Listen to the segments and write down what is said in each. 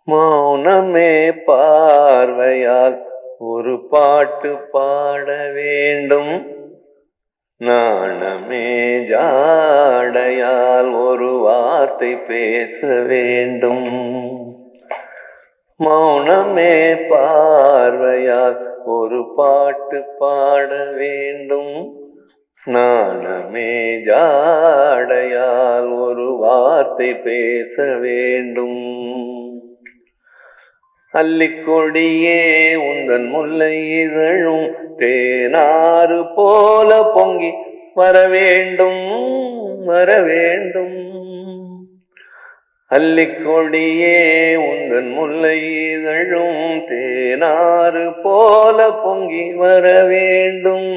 மௌனமே பார்வையால் ஒரு பாட்டு பாட வேண்டும், நாணமே ஜாடையால் ஒரு வார்த்தை பேச வேண்டும். மௌனமே பார்வையால் ஒரு பாட்டு பாட வேண்டும், நாணமே ஜாடையால் ஒரு வார்த்தை பேச வேண்டும். அல்லிக்கொடியே உந்தன் முல்லை இதழும் தேனாறு போல பொங்கி வரவேண்டும் வரவேண்டும். அல்லிக்கொடியே உந்தன் முல்லை இதழும் தேனாறு போல பொங்கி வரவேண்டும்.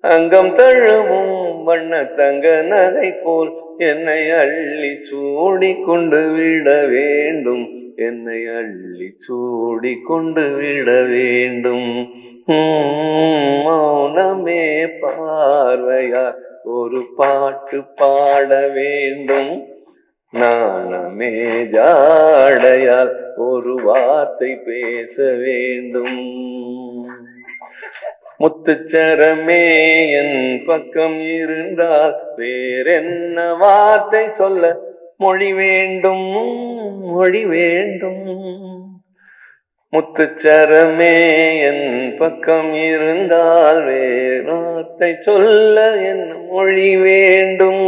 அங்கம் தழுவும் வண்ண தங்க நகை போல் என்னை அள்ளி சூடி கொண்டு விட வேண்டும், என்னை அள்ளி சூடி கொண்டு விட வேண்டும். மௌனமே பார்வையா ஒரு பாட்டு பாட வேண்டும், நாணமே ஜாடையால் ஒரு வார்த்தை பேச வேண்டும். முத்துச்சரமே என் பக்கம் இருந்தால் வேறென்ன வார்த்தை சொல்ல மொழி வேண்டும் மொழி வேண்டும். முத்துச்சரமே என் பக்கம் இருந்தால் வேறு வார்த்தை சொல்ல என்ன மொழி வேண்டும்.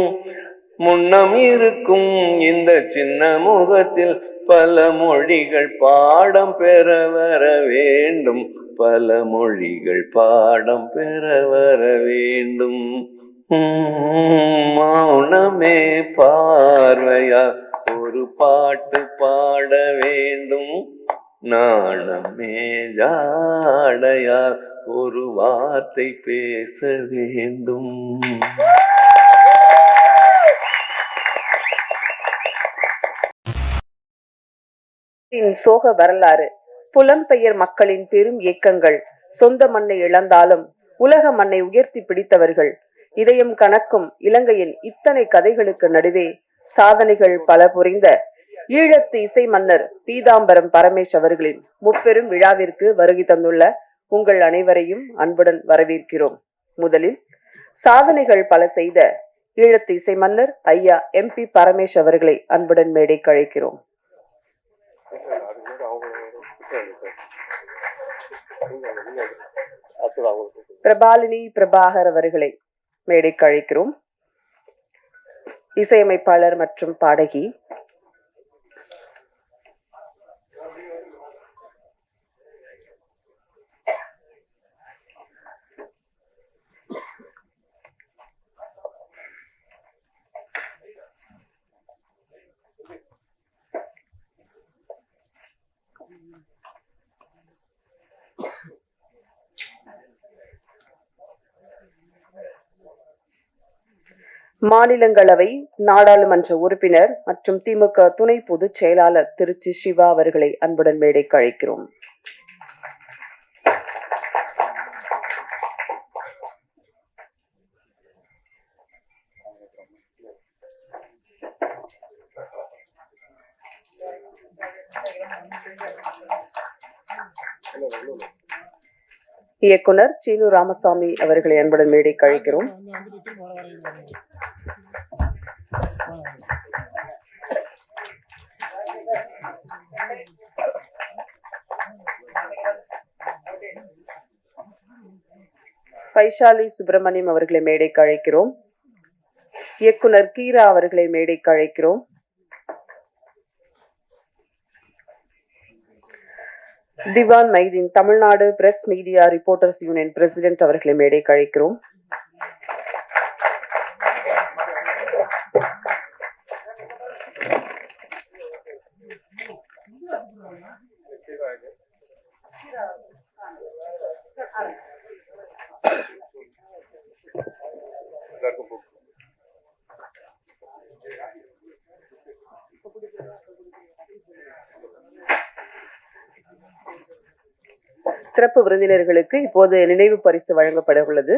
முன்னம் இருக்கும் இந்த சின்ன முகத்தில் பல மொழிகள் பாடம் பெற வர வேண்டும், பல மொழிகள் பாடம் பெற வர வேண்டும். மௌனமே பார்வையா ஒரு பாட்டு பாட வேண்டும், நாணமே ஜாடையால் ஒரு வார்த்தை பேச வேண்டும். சோக வரலாறு, புலம்பெயர் மக்களின் பெரும் இயக்கங்கள், சொந்த மண்ணை இழந்தாலும் உலக மண்ணை உயர்த்தி பிடித்தவர்கள், இதயம் கணக்கும் இலங்கையின் இத்தனை கதைகளுக்கு நடுவே சாதனைகள் பல புரிந்த ஈழத்து இசை மன்னர் பீதாம்பரம் பரமேஷ் அவர்களின் முப்பெரும் விழாவிற்கு வருகை தந்துள்ள உங்கள் அனைவரையும் அன்புடன் வரவேற்கிறோம். முதலில் சாதனைகள் பல செய்த ஈழத்து இசை மன்னர் ஐயா MP பரமேஷ் அவர்களை அன்புடன் மேடைக்கு அழைக்கிறோம். பிரபாலினி பிரபாகர் அவர்களை மேடைக்கு அழைக்கிறோம். இசையமைப்பாளர் மற்றும் பாடகி மாநிலங்களவை நாடாளுமன்ற உறுப்பினர் மற்றும் திமுக துணை பொதுச் செயலாளர் திருச்சி சிவா அவர்களை அன்புடன் மேடைக்கு அழைக்கிறோம். இயக்குனர் சீனு ராமசாமி அவர்களை அன்புடன் மேடைக்கு அழைக்கிறோம். பைஷாலி சுப்பிரமணியம் அவர்களை மேடைக்கு அழைக்கிறோம். இயக்குனர் கீரா அவர்களை மேடைக்கு அழைக்கிறோம். Diwan Maideen Tamil Nadu press media reporters union president அவர்களை மேடைக்கு அழைக்கிறோம். சிறப்பு விருந்தினர்களுக்கு இப்போது நினைவு பரிசு வழங்கப்பட உள்ளது.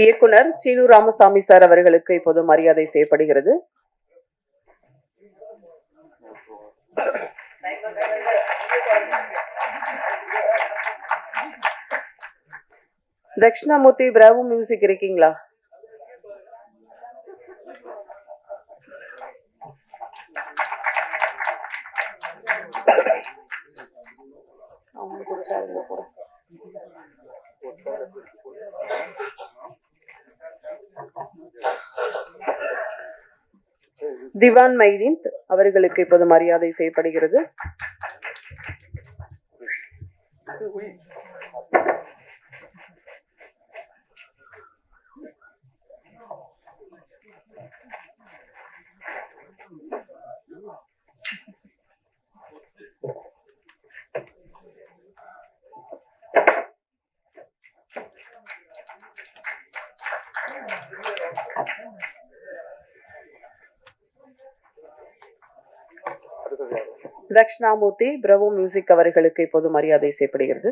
இயக்குனர் சீனு ராமசாமி சார் அவர்களுக்கு இப்போது மரியாதை செய்யப்படுகிறது. தட்சிணாமூர்த்தி பிராவோ மியூசிக் இருக்கீங்களா? திவான் மைதீன் அவர்களுக்கு இப்போது மரியாதை செய்யப்படுகிறது. தட்சிணாமூர்த்தி பிரபு மியூசிக் அவர்களுக்கு இப்போது மரியாதை செய்யப்படுகிறது.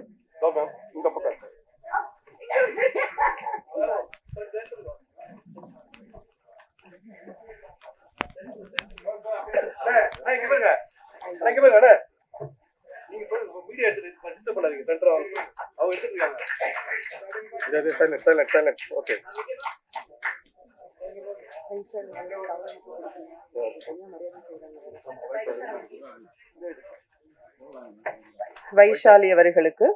வைஷாலி அவர்களுக்கு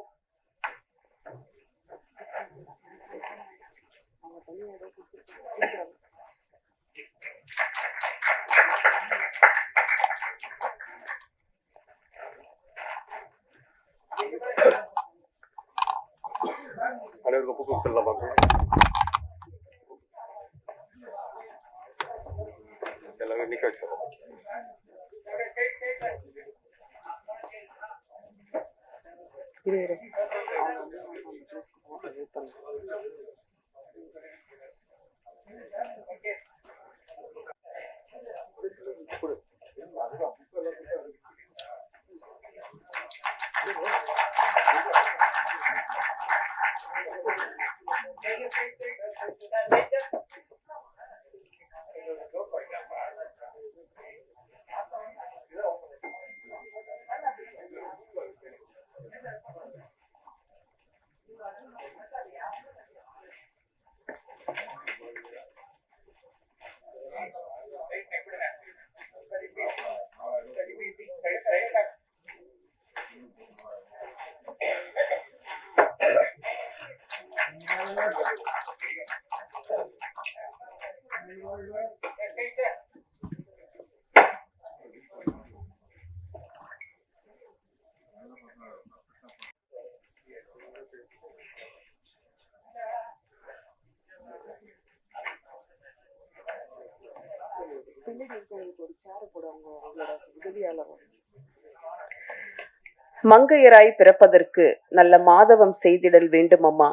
மங்கையராய் பிறப்பதற்கு நல்ல மாதவம் செய்திடல் வேண்டும் அம்மா.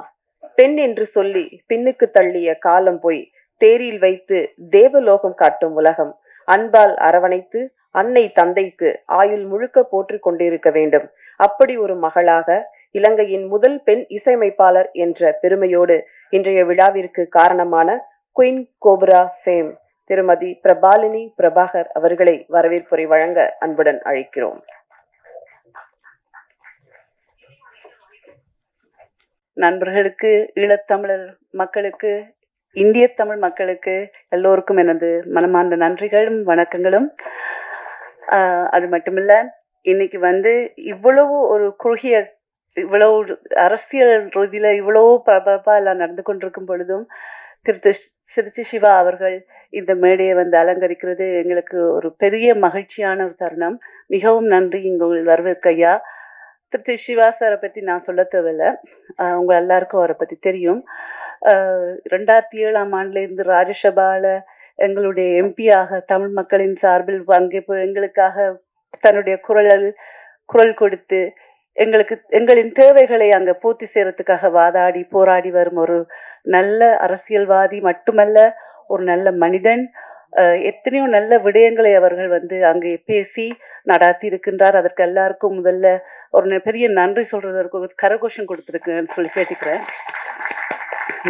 பெண் என்று சொல்லி பின்னுக்கு தள்ளிய காலம் போய் தேரில் வைத்து தேவலோகம் காட்டும் உலகம். அன்பால் அரவணைத்து அன்னை தந்தைக்கு ஆயுள் முழுக்க போற்றிக் கொண்டிருக்க வேண்டும். அப்படி ஒரு மகளாக இலங்கையின் முதல் பெண் இசையமைப்பாளர் என்ற பெருமையோடு இன்றைய விழாவிற்கு காரணமான குயின் கோப்ரா ஃபேம் திருமதி பிரபாலினி பிரபாகர் அவர்களை வரவேற்புரை வழங்க அன்புடன் அழைக்கிறோம். நண்பர்களுக்கு, ஈழத்தமிழர் மக்களுக்கு, இந்திய தமிழ் மக்களுக்கு எல்லோருக்கும் எனது மனமார்ந்த நன்றிகளும் வணக்கங்களும். அது மட்டுமில்ல, இன்னைக்கு இவ்வளவு ஒரு குறுகிய இவ்வளவு அரசியல் ரீதியில இவ்வளவு பரபரப்பா எல்லாம் நடந்து கொண்டிருக்கும் பொழுதும் திருச்சி சிவா அவர்கள் இந்த மேடையை வந்து அலங்கரிக்கிறது எங்களுக்கு ஒரு பெரிய மகிழ்ச்சியான ஒரு தருணம். மிகவும் நன்றி இங்கு வரவேற்க ஐயா. திருச்சி சிவா சாரை பற்றி நான் சொல்ல தேவையில்லை, உங்க எல்லாருக்கும் அவரை பற்றி தெரியும். 2007ஆம் ஆண்டுலேருந்து ராஜ்யசபால எங்களுடைய எம்பியாக தமிழ் மக்களின் சார்பில் பங்கேற்பு எங்களுக்காக தன்னுடைய குரல் கொடுத்து எங்களின் தேவைகளை அங்க பூர்த்தி செய்யறதுக்காக வாதாடி போராடி வரும் ஒரு நல்ல அரசியல்வாதி மட்டுமல்ல, ஒரு நல்ல மனிதன். எத்தனையோ நல்ல விடயங்களை அவர்கள் வந்து அங்கே பேசி நடாத்தி இருக்கின்றார். அதற்கு எல்லாருக்கும் முதல்ல ஒரு பெரிய நன்றி சொல்றதற்கு கரகோஷம் கொடுத்துருக்குன்னு சொல்லி கேட்டுக்கிறேன்.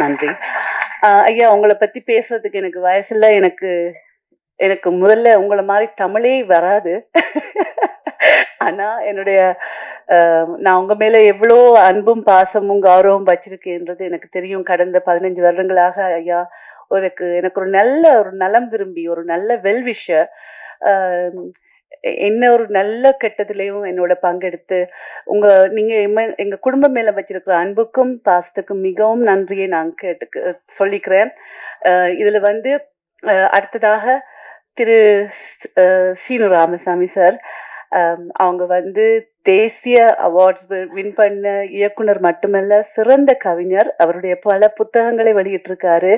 நன்றி ஐயா. உங்களை பத்தி பேசுறதுக்கு எனக்கு வயசுல எனக்கு முதல்ல உங்களை மாதிரி தமிழே வராது. ஆனா நான் உங்க மேல எவ்வளோ அன்பும் பாசமும் கௌரவம் வச்சிருக்கேன்றது எனக்கு தெரியும். கடந்த 15 வருடங்களாக ஐயா எனக்கு ஒரு நலம் விரும்பி, ஒரு நல்ல வெல்விஷர், என்ன ஒரு நல்ல கெட்டதுலையும் என்னோட பங்கெடுத்து நீங்க எங்க குடும்பம் மேல வச்சிருக்கிற அன்புக்கும் பாசத்துக்கும் மிகவும் நன்றியை நான் சொல்லிக்கிறேன். இதுல வந்து அடுத்ததாக திரு சீனு ராமசாமி சார், அவங்க வந்து தேசிய அவார்ட்ஸ் வின் பண்ண இயக்குனர் மட்டுமல்ல, சிறந்த கவிஞர். அவருடைய பல புத்தகங்களை வெளியிட்டிருக்காரு.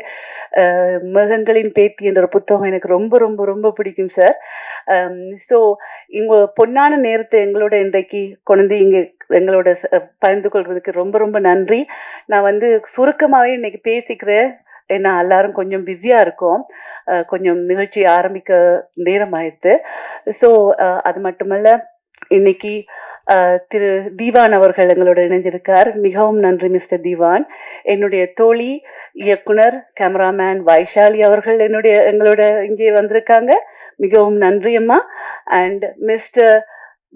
மேகங்களின் பேத்தி என்ற ஒரு புத்தகம் எனக்கு ரொம்ப ரொம்ப ரொம்ப பிடிக்கும் சார். ஸோ இங்க பொன்னான நேரத்தை எங்களோட இன்றைக்கு கொண்டு இங்கே எங்களோட பகிர்ந்து கொள்வதற்கு ரொம்ப ரொம்ப நன்றி. நான் வந்து சுருக்கமாகவே இன்னைக்கு பேசிக்கிறேன், ஏன்னா எல்லாரும் கொஞ்சம் பிஸியா இருக்கோம், கொஞ்சம் நிகழ்ச்சி ஆரம்பிக்க நேரம் ஆயிடுது. ஸோ அது மட்டுமல்ல, இன்னைக்கு திரு தீவான் அவர்கள் எங்களோட இணைந்திருக்கார். மிகவும் நன்றி மிஸ்டர் தீவான். என்னுடைய தோழி இயக்குனர் கேமராமேன் வைஷாலி அவர்கள் எங்களோட இங்கே வந்திருக்காங்க. மிகவும் நன்றி அம்மா. And mister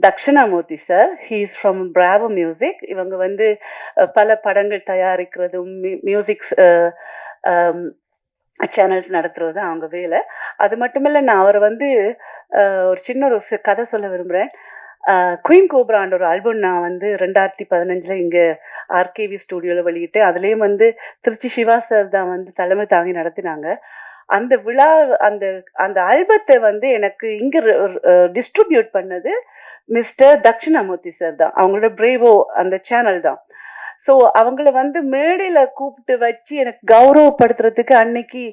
Dakshinamurthy sir, he is from Bravo music. இவங்க வந்து பல படங்கள் தயாரிக்கிறதும் மியூசிக்ஸ் சேனல்ஸ் நடத்துறது தான் அவங்க வேலை. அது மட்டுமில்ல, நான் அவரை வந்து ஒரு சின்ன ஒரு கதை சொல்ல விரும்புகிறேன். குயின் கோப்ரான்ற ஒரு ஆல்பம் நான் வந்து 2015 இங்கே ஆர்கேவி ஸ்டூடியோவில் வெளியிட்டு, அதுலேயும் வந்து திருச்சி சிவா சார் தான் வந்து தலைமை தாங்கி நடத்தினாங்க. அந்த விழா அந்த ஆல்பத்தை வந்து எனக்கு இங்கே டிஸ்ட்ரிபியூட் பண்ணது மிஸ்டர் தக்ஷணாமூர்த்தி சார் தான். அவங்களோட பிரேவோ அந்த சேனல் தான். ஸோ அவங்கள வந்து மேடையில கூப்பிட்டு வச்சு எனக்கு கௌரவப்படுத்துறதுக்கு அன்னைக்கு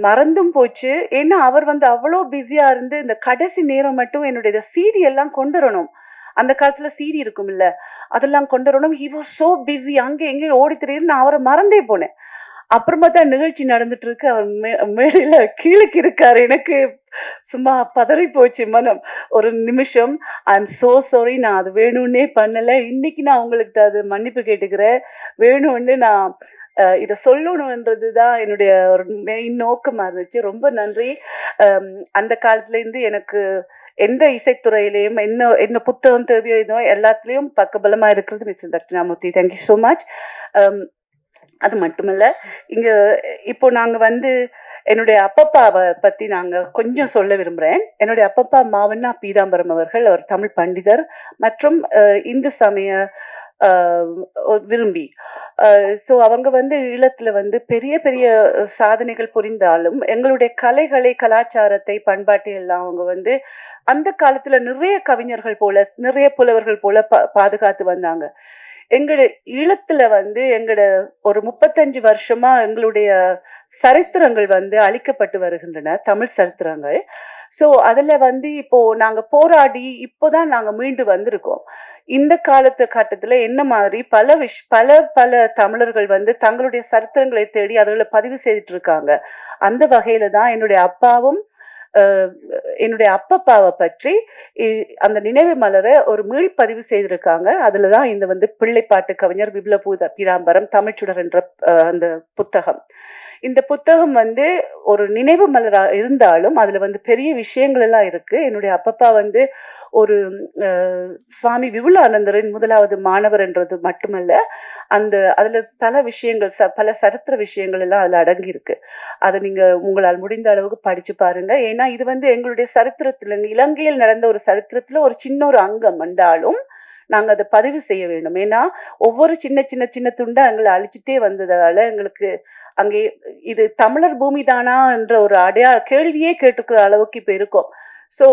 மறந்தும் போச்சு. ஏன்னா அவர் வந்து அவ்வளோ பிஸியா இருந்து இந்த கடைசி நேரம் மட்டும் என்னுடைய சிடி எல்லாம் கொண்டு வரணும். அந்த காலத்துல சிடி இருக்கும் இல்ல, அதெல்லாம் கொண்டு வரணும். ஹி வாஸ் சோ பிஸி, அங்கே எங்கேயும் ஓடி தெரியுது. நான் அவரை மறந்தே போனேன். அப்புறமா தான் நிகழ்ச்சி நடந்துட்டு இருக்கு, அவர் மேடையில கீழக்கு இருக்காரு. எனக்கு சும்மா பதறி போச்சு மனம். ஒரு நிமிஷம், ஐ எம் சோ சாரி, நான் அது வேணும்னே பண்ணல. இன்னைக்கு நான் உங்களுக்கு அது மன்னிப்பு கேட்டுக்கிறேன். வேணும்னு நான் இதை சொல்லணும்ன்றது தான் என்னுடைய ஒரு மெயின் நோக்கமா இருந்துச்சு. ரொம்ப நன்றி. அந்த காலத்துல இருந்து எனக்கு எந்த இசைத்துறையிலையும் என்ன புத்தகம் தேவையோ இதோ எல்லாத்துலேயும் பக்கபலமா இருக்கிறது mister Dakshinamurthy. Thank you so much. அது மட்டுமல்ல, இங்க இப்போ நாங்க வந்து என்னுடைய அப்பப்பாவை பத்தி நாங்க கொஞ்சம் சொல்ல விரும்புறேன். என்னுடைய அப்பப்பா மாவண்ணா பீதாம்பரம் அவர்கள், அவர் தமிழ் பண்டிதர் மற்றும் இந்து சமய விரும்பி. ஸோ அவங்க வந்து ஈழத்துல வந்து பெரிய பெரிய சாதனைகள் புரிந்தாலும் எங்களுடைய கலைகளை, கலாச்சாரத்தை, பண்பாட்டை எல்லாம் அவங்க வந்து அந்த காலத்துல நிறைய கவிஞர்கள் போல, நிறைய புலவர்கள் போல பாதுகாத்து வந்தாங்க. எங்களோட ஈழத்துல வந்து எங்களோட ஒரு 35 வருஷமா எங்களுடைய சரித்திரங்கள் வந்து அழிக்கப்பட்டு வருகின்றன, தமிழ் சரித்திரங்கள். ஸோ அதுல வந்து இப்போ நாங்க போராடி இப்போதான் நாங்க மீண்டு வந்திருக்கோம். இந்த காலத்துல என்ன மாதிரி பல தமிழர்கள் வந்து தங்களுடைய சரித்திரங்களை தேடி அதுல பதிவு செய்துட்டு இருக்காங்க. அந்த வகையில தான் என்னுடைய அப்பப்பாவை பற்றி அந்த நினைவு மலரை ஒரு மீள்பதிவு செய்திருக்காங்க. அதுலதான் இந்த வந்து பிள்ளைப்பாட்டு கவிஞர் விப்ள பீதாம்பரம் தமிழ்ச்சுடர் என்ற அந்த புத்தகம். இந்த புத்தகம் வந்து ஒரு நினைவு மலரா இருந்தாலும் அதுல வந்து பெரிய விஷயங்கள் எல்லாம் இருக்கு. என்னுடைய அப்பப்பா வந்து ஒரு சுவாமி விபுலானந்தரின் முதலாவது மாணவர் என்றது மட்டுமல்ல, அதுல பல விஷயங்கள், பல சரித்திர விஷயங்கள் எல்லாம் அதுல அடங்கி இருக்கு. அதை நீங்க உங்களால் முடிந்த அளவுக்கு படிச்சு பாருங்க. ஏன்னா இது வந்து எங்களுடைய சரித்திரத்துல, இலங்கையில் நடந்த ஒரு சரித்திரத்துல ஒரு சின்ன ஒரு அங்கம் என்றாலும் நாங்கள் அதை பதிவு செய்ய வேண்டும். ஏன்னா ஒவ்வொரு சின்ன சின்ன சின்ன துண்டை எங்களை அழிச்சிட்டே வந்ததால எங்களுக்கு அங்கே இது தமிழர் பூமி தானா என்ற ஒரு கேள்வியே கேட்டுக்கிற அளவுக்கு இப்போ இருக்கோம். ஸோ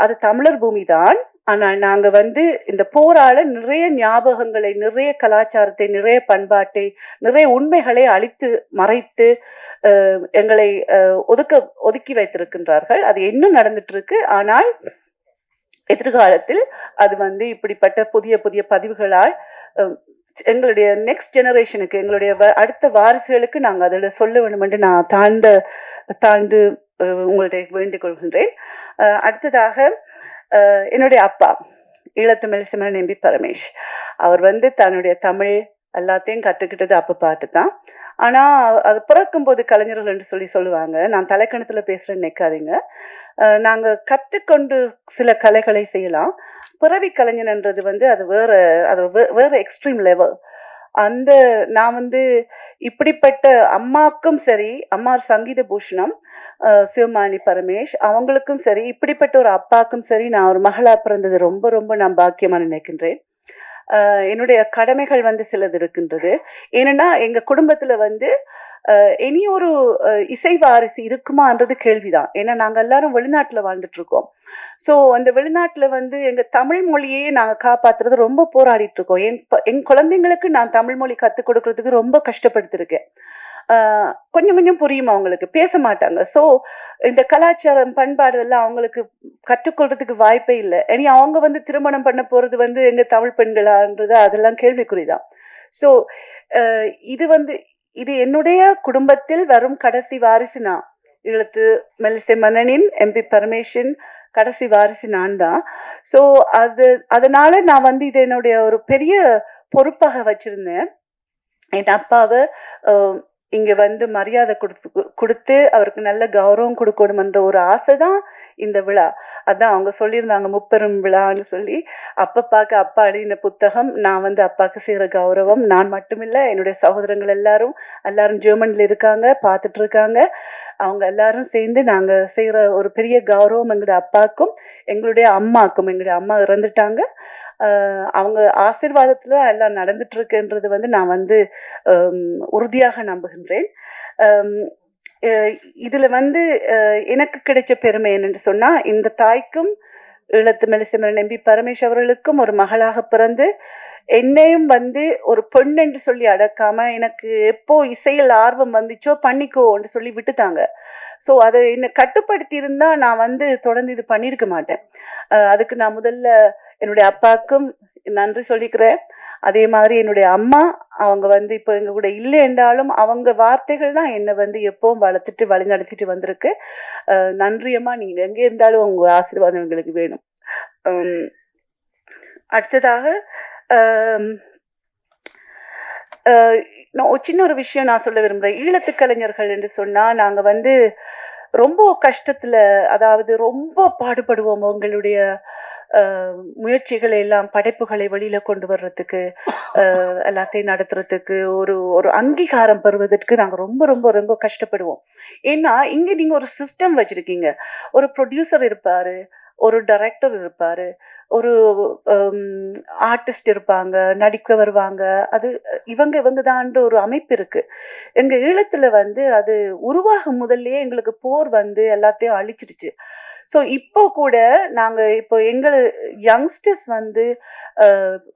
அது தமிழர் பூமி தான். ஆனா நாங்க வந்து இந்த போரால நிறைய ஞாபகங்களை, நிறைய கலாச்சாரத்தை, நிறைய பண்பாட்டை, நிறைய உண்மைகளை அழித்து மறைத்து எங்களை ஒதுக்கி வைத்திருக்கின்றார்கள். அது இன்னும் நடந்துட்டு இருக்கு. ஆனால் எதிர்காலத்தில் அது வந்து இப்படிப்பட்ட புதிய புதிய பதிவுகளால் எங்களுடைய நெக்ஸ்ட் ஜெனரேஷனுக்கு, எங்களுடைய அடுத்த வாரிசுகளுக்கு நாங்கள் அதில் சொல்ல வேண்டும் என்று நான் தாழ்ந்து உங்களுடைய வேண்டிக் கொள்கின்றேன். அடுத்ததாக என்னுடைய அப்பா ஈழத்து மெல்லிசமரன் எம்பி பரமேஷ், அவர் வந்து தன்னுடைய தமிழ் எல்லாத்தையும் கற்றுக்கிட்டது அப்போ பாட்டு தான். ஆனால் அது பிறக்கும் போது கலைஞர்கள் என்று சொல்லுவாங்க. நான் தலைக்கணத்தில் பேசுகிறேன்னு நினைக்காதீங்க. நாங்கள் கற்றுக்கொண்டு சில கலைகளை செய்யலாம். பிறவி கலைஞன்ன்றது வந்து அது வேற எக்ஸ்ட்ரீம் லெவல். நான் வந்து இப்படிப்பட்ட அம்மாக்கும் சரி, அம்மா சங்கீத பூஷணம் சிவமாணி பரமேஷ் அவங்களுக்கும் சரி, இப்படிப்பட்ட ஒரு அப்பாக்கும் சரி, நான் ஒரு மகளா பிறந்தது ரொம்ப ரொம்ப நான் பாக்கியமா நினைக்கின்றேன். என்னுடைய கடமைகள் வந்து சிலது இருக்கின்றது. ஏன்னா எங்க குடும்பத்துல வந்து இனி ஒரு இசை வாரிசு இருக்குமான்றது கேள்விதான். ஏன்னா நாங்க எல்லாரும் வெளிநாட்டுல வாழ்ந்துட்டு இருக்கோம். ஸோ அந்த வெளிநாட்டுல வந்து எங்க தமிழ் மொழியே நாங்க காப்பாத்துறது ரொம்ப போராடிட்டு இருக்கோம். என் குழந்தைங்களுக்கு நான் தமிழ் மொழி கற்றுக் கொடுக்கறதுக்கு ரொம்ப கஷ்டப்படுத்திருக்கேன். கொஞ்சம் கொஞ்சம் புரியும், அவங்களுக்கு பேச மாட்டாங்க. ஸோ இந்த கலாச்சாரம் பண்பாடு எல்லாம் அவங்களுக்கு கற்றுக்கொள்றதுக்கு வாய்ப்பே இல்லை. இனி அவங்க வந்து திருமணம் பண்ண போறது வந்து எங்க தமிழ் பெண்களான்றது அதெல்லாம் கேள்விக்குறிதான். ஸோ இது என்னுடைய குடும்பத்தில் வரும் கடைசி வாரிசு நான். ஈழத்து மெல்லிசை மன்னனின் எம்பி பரமேஷின் கடைசி வாரிசு நான் தான். ஸோ அதனால நான் வந்து இது என்னுடைய ஒரு பெரிய பொறுப்பாக வச்சிருந்தேன். என் அப்பாவை இங்க வந்து மரியாதை கொடுத்து அவருக்கு நல்ல கௌரவம் கொடுக்கணும்ன்ற ஒரு ஆசை தான் இந்த விழா. அதான் அவங்க சொல்லியிருந்தாங்க முப்பெரும் விழான்னு சொல்லி. அப்பா எழுதின புத்தகம், நான் வந்து அப்பாவுக்கு செய்யற கௌரவம். நான் மட்டுமில்ல, என்னுடைய சகோதரங்கள் எல்லாரும் ஜெர்மன்ல இருக்காங்க, பார்த்துட்டு இருக்காங்க. அவங்க எல்லாரும் சேர்ந்து நாங்க செய்யற ஒரு பெரிய கௌரவம் எங்களுடைய அப்பாவுக்கும் எங்களுடைய அம்மாக்கும். எங்களுடைய அம்மா இறந்துட்டாங்க. அவங்க ஆசீர்வாதத்துல எல்லாம் நடந்துட்டு இருக்குன்றது வந்து நான் வந்து உறுதியாக நம்புகின்றேன். இதுல வந்து எனக்கு கிடைச்ச பெருமை என்னன்னு சொன்னா, இந்த தாய்க்கும் ஈழத்து மெல்லிசமரன் எம்பி பரமேஷ் அவர்களுக்கும் ஒரு மகளாக பிறந்து என்னையும் வந்து ஒரு பெண் என்று சொல்லி அடக்காம, எனக்கு எப்போ இசையில் ஆர்வம் வந்துச்சோ பண்ணிக்கோன்னு சொல்லி விட்டுட்டாங்க. ஸோ அதை என்னை கட்டுப்படுத்தி இருந்தா நான் வந்து தொடர்ந்து இது பண்ணியிருக்க மாட்டேன். அதுக்கு நான் முதல்ல என்னுடைய அப்பாவுக்கும் நன்றி சொல்லிக்கிறேன். அதே மாதிரி என்னுடைய அம்மா, அவங்க வந்து இப்போ எங்க கூட இல்லை என்றாலும் அவங்க வார்த்தைகள் தான் என்னை வந்து எப்பவும் வளர்த்துட்டு வழி நடத்திட்டு வந்திருக்கு. நன்றியம்மா, நீங்க எங்கே இருந்தாலும் உங்க ஆசீர்வாதம் எங்களுக்கு வேணும். அடுத்ததாக சின்ன ஒரு விஷயம் நான் சொல்ல விரும்புறேன். ஈழத்து கலைஞர்கள் என்று சொன்னா நாங்க வந்து ரொம்ப கஷ்டத்துல, அதாவது ரொம்ப பாடுபடுவோம். உங்களுடைய முயற்சிகளை எல்லாம், படைப்புகளை வெளியில கொண்டு வர்றதுக்கு, எல்லாத்தையும் நடத்துறதுக்கு, ஒரு அங்கீகாரம் பெறுவதற்கு நாங்க ரொம்ப ரொம்ப ரொம்ப கஷ்டப்படுவோம். ஏன்னா இங்க நீங்க ஒரு சிஸ்டம் வச்சிருக்கீங்க. ஒரு ப்ரொடியூசர் இருப்பாரு, ஒரு டைரக்டர் இருப்பாரு, ஒரு ஆர்டிஸ்ட் இருப்பாங்க, நடிக்க வருவாங்க. அது இவங்க தான் ஒரு அமைப்பு இருக்கு. எங்க ஈழத்துல வந்து அது உருவாகும் முதல்லயே எங்களுக்கு போர் வந்து எல்லாத்தையும் அழிச்சிடுச்சு. ஸோ இப்போ கூட நாங்க இப்போ யங்ஸ்டர்ஸ் வந்து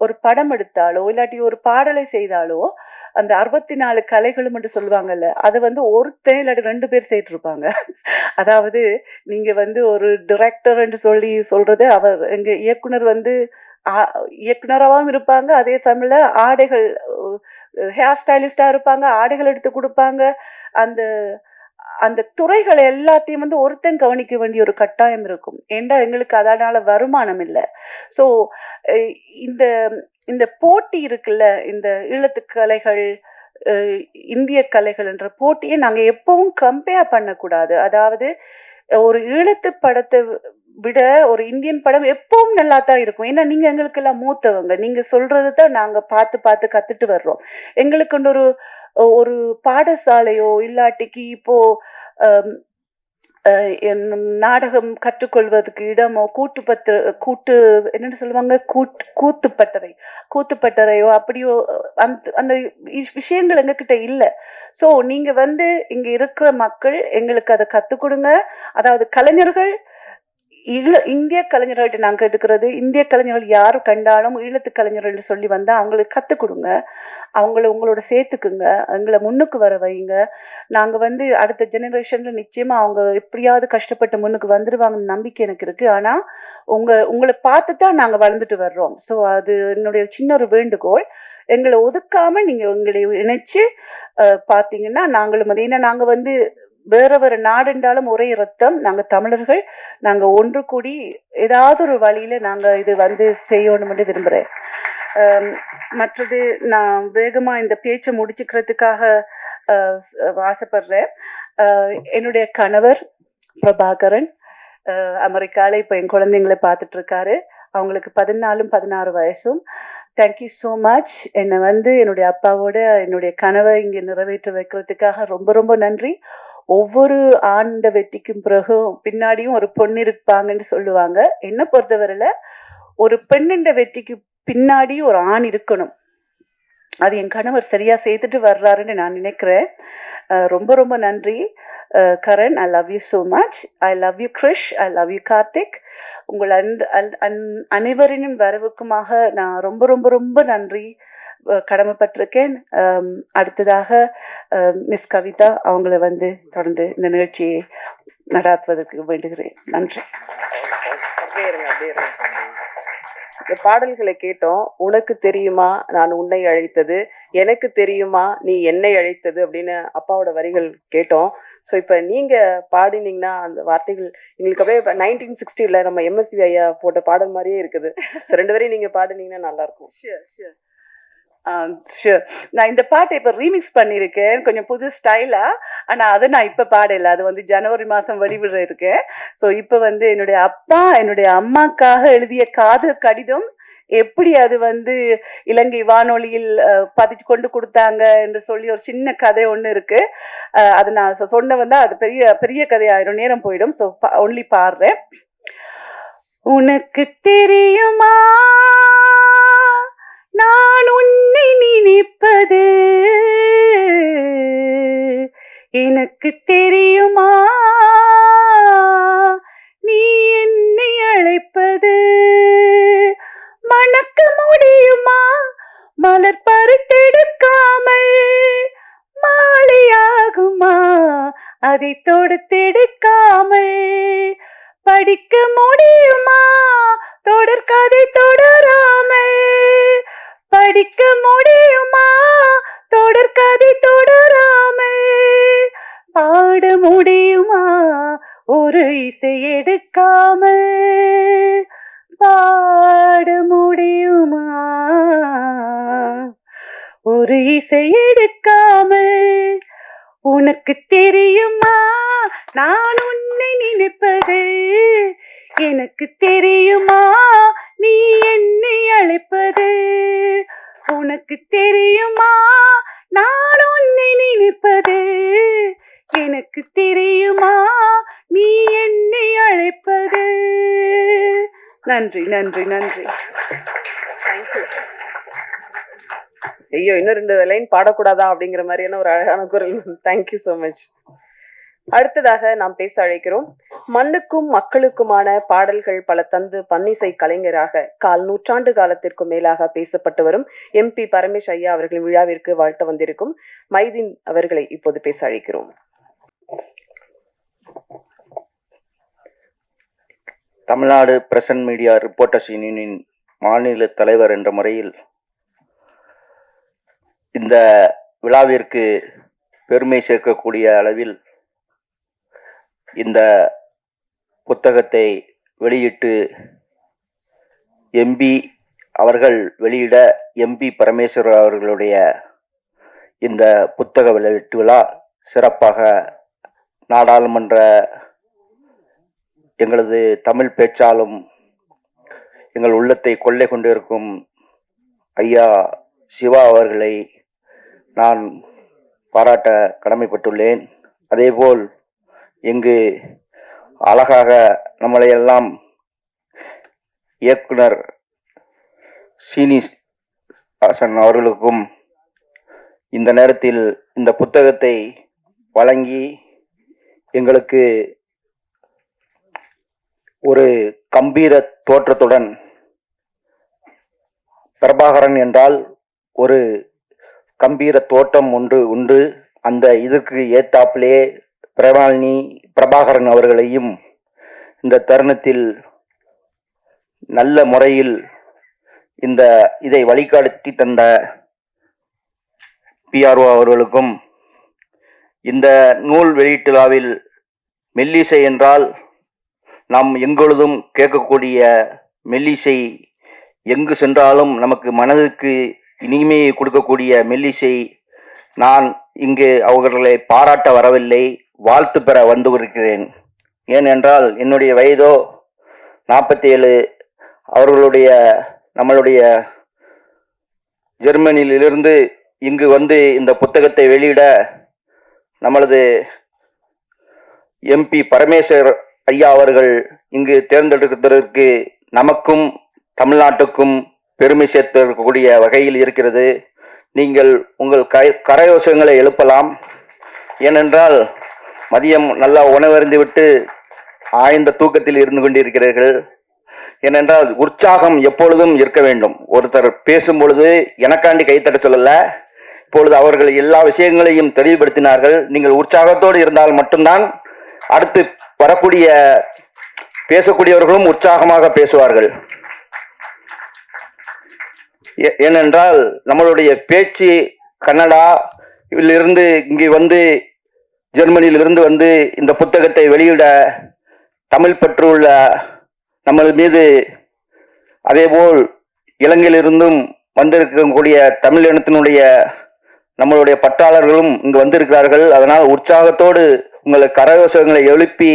ஒரு படம் எடுத்தாலோ இல்லாட்டி ஒரு பாடலை செய்தாலோ, அந்த 64 கலைகளும் என்று சொல்லுவாங்கல்ல, அதை வந்து ஒருத்தன் இல்லாட்டி 2 பேர் செய்துட்டு இருப்பாங்க. அதாவது நீங்க வந்து ஒரு டிரெக்டர் என்று சொல்றது, எங்க இயக்குனர் வந்து இயக்குனராகவும் இருப்பாங்க, அதே சமயத்துல ஆடைகள் ஹேர் ஸ்டைலிஸ்டா இருப்பாங்க, ஆடைகள் எடுத்து கொடுப்பாங்க. அந்த அந்த துறைகள் எல்லாத்தையும் வந்து ஒருத்தன் கவனிக்க வேண்டிய ஒரு கட்டாயம் இருக்கும். ஏண்டா எங்களுக்கு அதனால வருமானம் இல்லை. ஸோ இந்த போட்டி இருக்குல்ல, இந்த ஈழத்து கலைகள் இந்திய கலைகள் என்ற போட்டியை நாங்க எப்பவும் கம்பேர் பண்ணக்கூடாது. அதாவது ஒரு ஈழத்து படத்தை விட ஒரு இந்தியன் படம் எப்பவும் நல்லா தான் இருக்கும். ஏன்னா நீங்க எங்களுக்கு எல்லாம் மூத்தவங்க, நீங்க சொல்றது தான் நாங்க பார்த்து கத்துட்டு வர்றோம். எங்களுக்கு ஒரு பாடசாலையோ இல்லாட்டிக்கு இப்போ நாடகம் கற்றுக்கொள்வதற்கு இடமோ கூட்டு என்னன்னு சொல்லுவாங்க, கூத்துப்பட்டறையோ அப்படியோ அந்த விஷயங்கள் எங்ககிட்ட இல்லை. ஸோ நீங்க இங்க இருக்கிற மக்கள் எங்களுக்கு அதை கற்றுக் கொடுங்க. அதாவது கலைஞர்கள், இந்திய கலைஞர்கள்ட்ட நான் கேட்டுக்கிறது, இந்திய கலைஞர்கள் யாரு கண்டாலும் ஈழத்து கலைஞர்கள் சொல்லி வந்தா அவங்களுக்கு கற்றுக் கொடுங்க, உங்களோட சேர்த்துக்குங்க, எங்களை முன்னுக்கு வர வைங்க. நாங்க அடுத்த ஜெனரேஷன்ல நிச்சயமா அவங்க எப்படியாவது கஷ்டப்பட்டு முன்னுக்கு வந்துருவாங்கன்னு நம்பிக்கை எனக்கு இருக்கு. ஆனா உங்களை பார்த்து தான் நாங்க வளர்ந்துட்டு வர்றோம். ஸோ அது என்னுடைய சின்ன ஒரு வேண்டுகோள். எங்களை ஒதுக்காம நீங்க உங்களை இணைச்சு பாத்தீங்கன்னா நாங்களும் அது, ஏன்னா நாங்க வேற நாடு என்றாலும் ஒரே ரத்தம், நாங்க தமிழர்கள், நாங்க ஒன்று கூடி ஏதாவது ஒரு வழியில நாங்க இது செய்யணும்னு விரும்புறேன். மற்றது நான் வேகமா இந்த பேச்சை முடிச்சுக்கிறதுக்காக ஆசைப்படுறேன். என்னுடைய கணவர் பிரபாகரன் அமெரிக்கால இப்ப என் குழந்தைங்களை பார்த்துட்டு இருக்காரு. அவங்களுக்கு 14-16 வயசும். Thank you so much. என்னை என்னுடைய அப்பாவோட என்னுடைய கனவை இங்க நிறைவேற்ற வைக்கிறதுக்காக ரொம்ப ரொம்ப நன்றி. ஒவ்வொரு ஆண்ட வெற்றிக்கும் பின்னாடியும் ஒரு பொண்ணு இருப்பாங்கன்னு சொல்லுவாங்க. என்ன பொறுத்தவரையில ஒரு பெண்ணின் வெற்றிக்கு பின்னாடி ஒரு ஆண் இருக்கணும். அது என் கணவர் சரியா செய்துட்டு வர்றாருன்னு நான் நினைக்கிறேன். ரொம்ப ரொம்ப நன்றி Karan. I love you so much. I love you Krish. I love you Karthik. உங்கள் அனைவரின் வரவுக்குமாக நான் ரொம்ப ரொம்ப ரொம்ப நன்றி கடமைப்பட்டிருக்கேன். அடுத்ததாக மிஸ் கவிதா அவங்கள தொடர்ந்து இந்த நிகழ்ச்சியை நடாத்துவதற்கு வேண்டுகிறேன். நன்றி. பாடல்களை கேட்டோம். உனக்கு தெரியுமா நான் உன்னை அழைத்தது, எனக்கு தெரியுமா நீ என்னை அழைத்தது அப்படின்னு அப்பாவோட வரிகள் கேட்டோம். ஸோ இப்போ நீங்க பாடினீங்கன்னா அந்த வார்த்தைகள் எங்களுக்கு அப்படியே 1960 நம்ம எம்எஸ்வி ஐயா போட்ட பாடல் மாதிரியே இருக்குது. ஸோ 2 வரையும் நீங்க பாடினீங்கன்னா நல்லா இருக்கும். ஷூர். நான் இந்த பாட்டை இப்ப ரீமிக்ஸ் பண்ணியிருக்கேன், கொஞ்சம் புது ஸ்டைலா. ஆனா அதை நான் இப்ப பாடல, அது ஜனவரி மாசம் வெளிவிட இருக்கேன். ஸோ இப்ப என்னுடைய அப்பா என்னுடைய அம்மாக்காக எழுதிய காதல் கடிதம் எப்படி அது இலங்கை வானொலியில் பதிச்சு கொண்டு கொடுத்தாங்க என்று சொல்லி ஒரு சின்ன கதை ஒண்ணு இருக்கு. அது நான் சொன்ன அது பெரிய பெரிய கதையாயிரும், நேரம் போயிடும். ஸோ ஒன்லி பாடுறேன். உனக்கு தெரியுமா நான் உன்னை நினைப்பது, எனக்கு தெரியுமா நீ என்னை அழைப்பது, மணக்க முடியுமா மலர் பறித்தெடுக்காமல், மாலையாகுமா அதை தொடுத்தெடுக்காமல், படிக்க முடியுமா தொடர்கதை தொடராமல், படிக்க முடியுமா தொடர்கதை தொடராமல், பாட முடியுமா ஒரு இசை எடுக்காமல், பாட முடியுமா ஒரு இசை எடுக்காமல், உனக்கு தெரியுமா நான் உன்னை நினைப்பது, எனக்கு தெரியுமா நீ என்னை அழைப்பது, உனக்கு தெரியுமா நான் உன்னை நினைப்பது, எனக்கு தெரியுமா நீ என்னை அழைப்பது. நன்றி நன்றி நன்றி. தேங்க்யூ. ஐயோ, இன்னும் 2 லைன் பாடக்கூடாதா அப்படிங்கிற மாதிரியான ஒரு அழகான குரல். Thank you so much. அடுத்ததாக நாம் பேச அழைக்கிறோம். மண்ணுக்கும் மக்களுக்குமான பாடல்கள் பல தந்து பன்னிசை கலைஞராக 1/4 நூற்றாண்டு காலத்திற்கு மேலாக பேசப்பட்டு வரும் MP பரமேஷ் ஐயா அவர்களின் விழாவிற்கு வாழ்த்த வந்திருக்கும் மைதீன் அவர்களை இப்போது பேச அழைக்கிறோம். தமிழ்நாடு பிரசன்ட் மீடியா ரிப்போர்ட்டர்ஸ் யூனியனின் மாநில தலைவர் என்ற முறையில் இந்த விழாவிற்கு பெருமை சேர்க்கக்கூடிய அளவில் இந்த புத்தகத்தை வெளியிட்டு MP அவர்கள் வெளியிட MP பரமேஸ்வரர் அவர்களுடைய இந்த புத்தக வெளியீட்டு விழா சிறப்பாக நாடாளுமன்ற எங்களது தமிழ் பேச்சாலும் எங்கள் உள்ளத்தை கொள்ளை கொண்டிருக்கும் ஐயா சிவா அவர்களை நான் பாராட்ட கடமைப்பட்டுள்ளேன். அதேபோல் இங்கு அழகாக நம்மளை எல்லாம் இயக்குனர் சீனிவாசன் அவர்களுக்கும் இந்த நேரத்தில் இந்த புத்தகத்தை வழங்கி எங்களுக்கு ஒரு கம்பீர தோற்றத்துடன் பிரபாகரன் என்றால் ஒரு கம்பீர தோட்டம் ஒன்று உண்டு. அந்த இதற்கு ஏத்தாப்பிலே பிரபாகரன் அவர்களையும் இந்த தருணத்தில் நல்ல முறையில் இதை வழிகாட்டி தந்த PRO அவர்களுக்கும், இந்த நூல் வெளியீட்டு விழாவில் மெல்லிசை என்றால் நாம் எங்கொழுதும் கேட்கக்கூடிய மெல்லிசை, எங்கு சென்றாலும் நமக்கு மனதுக்கு இனிமையை கொடுக்கக்கூடிய மெல்லிசை, நான் இங்கு அவர்களை பாராட்ட வரவில்லை, வாழ்த்து பெற வந்து இருக்கிறேன். ஏனென்றால் என்னுடைய வயதோ 47. அவர்களுடைய நம்மளுடைய ஜெர்மனியிலிருந்து இங்கு வந்து இந்த புத்தகத்தை வெளியிட நம்மளது MP பரமேஸ்வர் ஐயா அவர்கள் இங்கு தேர்ந்தெடுப்பதற்கு நமக்கும் தமிழ்நாட்டுக்கும் பெருமை சேர்த்திருக்கக்கூடிய வகையில் இருக்கிறது. நீங்கள் உங்கள் கரயோசங்களை எழுப்பலாம். ஏனென்றால் மதியம் நல்லா உணவருந்தி விட்டு ஆழ்ந்த தூக்கத்தில் இருந்து கொண்டிருக்கிறீர்கள். ஏனென்றால் உற்சாகம் எப்பொழுதும் இருக்க வேண்டும். ஒருத்தர் பேசும் பொழுது எனக்காண்டி கைத்தட்ட சொல்லல, இப்பொழுது அவர்கள் எல்லா விஷயங்களையும் தெளிவுபடுத்தினார்கள். நீங்கள் உற்சாகத்தோடு இருந்தால் மட்டும்தான் அடுத்து வரக்கூடிய பேசக்கூடியவர்களும் உற்சாகமாக பேசுவார்கள். ஏனென்றால் நம்மளுடைய பேச்சு கன்னடாவிலிருந்து இங்கு வந்து ஜெர்மனியிலிருந்து வந்து இந்த புத்தகத்தை வெளியிட தமிழ் பற்று உள்ள நம்ம மீது, அதேபோல் இலங்கையிலிருந்தும் வந்திருக்கக்கூடிய தமிழ் இனத்தினுடைய நம்மளுடைய பற்றாளர்களும் இங்கு வந்திருக்கிறார்கள். அதனால் உற்சாகத்தோடு உங்களை கரகோஷங்களை எழுப்பி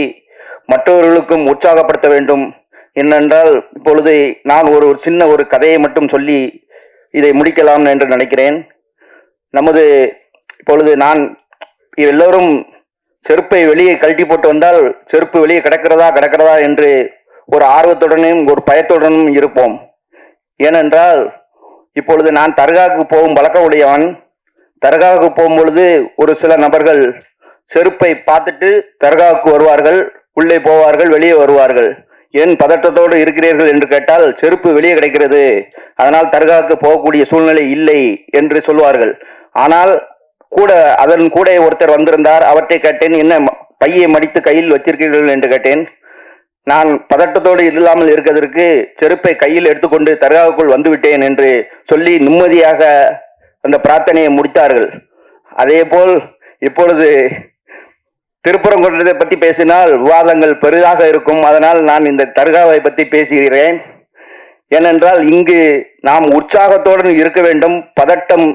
மற்றவர்களுக்கும் உற்சாகப்படுத்த வேண்டும். என்னென்றால் இப்பொழுது நான் ஒரு சின்ன ஒரு கதையை மட்டும் சொல்லி இதை முடிக்கலாம் என்று நினைக்கிறேன். நமது இப்பொழுது நான் எல்லோரும் செருப்பை வெளியே கழட்டி போட்டு வந்தால் செருப்பு வெளியே கிடக்கிறதா என்று ஒரு ஆர்வத்துடனும் ஒரு பயத்துடனும் இருப்போம். ஏனென்றால் இப்பொழுது நான் தர்காவுக்கு போகும் பழக்க உடையவன். தர்காவுக்கு போகும்பொழுது ஒரு சில நபர்கள் செருப்பை பார்த்துட்டு தர்காவுக்கு வருவார்கள், உள்ளே போவார்கள், வெளியே வருவார்கள். ஏன் பதட்டத்தோடு இருக்கிறீர்கள் என்று கேட்டால் செருப்பு வெளியே கிடைக்கிறது, அதனால் தர்காவுக்கு போகக்கூடிய சூழ்நிலை இல்லை என்று சொல்வார்கள். ஆனால் அதன் கூட ஒருத்தர் வந்திருந்தார். அவற்றை கேட்டேன், என்ன பையை மடித்து கையில் வச்சிருக்கிறீர்கள் என்று கேட்டேன். நான் பதட்டத்தோடு இல்லாமல் இருக்கிறதற்கு செருப்பை கையில் எடுத்துக்கொண்டு தர்காவுக்குள் வந்துவிட்டேன் என்று சொல்லி நிம்மதியாக அந்த பிரார்த்தனையை முடித்தார்கள். அதே போல் இப்பொழுது திருப்பரங்குன்றத்தை பற்றி பேசினால் விவாதங்கள் பெரிதாக இருக்கும். அதனால் நான் இந்த தர்காவை பற்றி பேசுகிறேன். ஏனென்றால் இங்கு நாம் உற்சாகத்துடன் இருக்க வேண்டும். பதட்டம்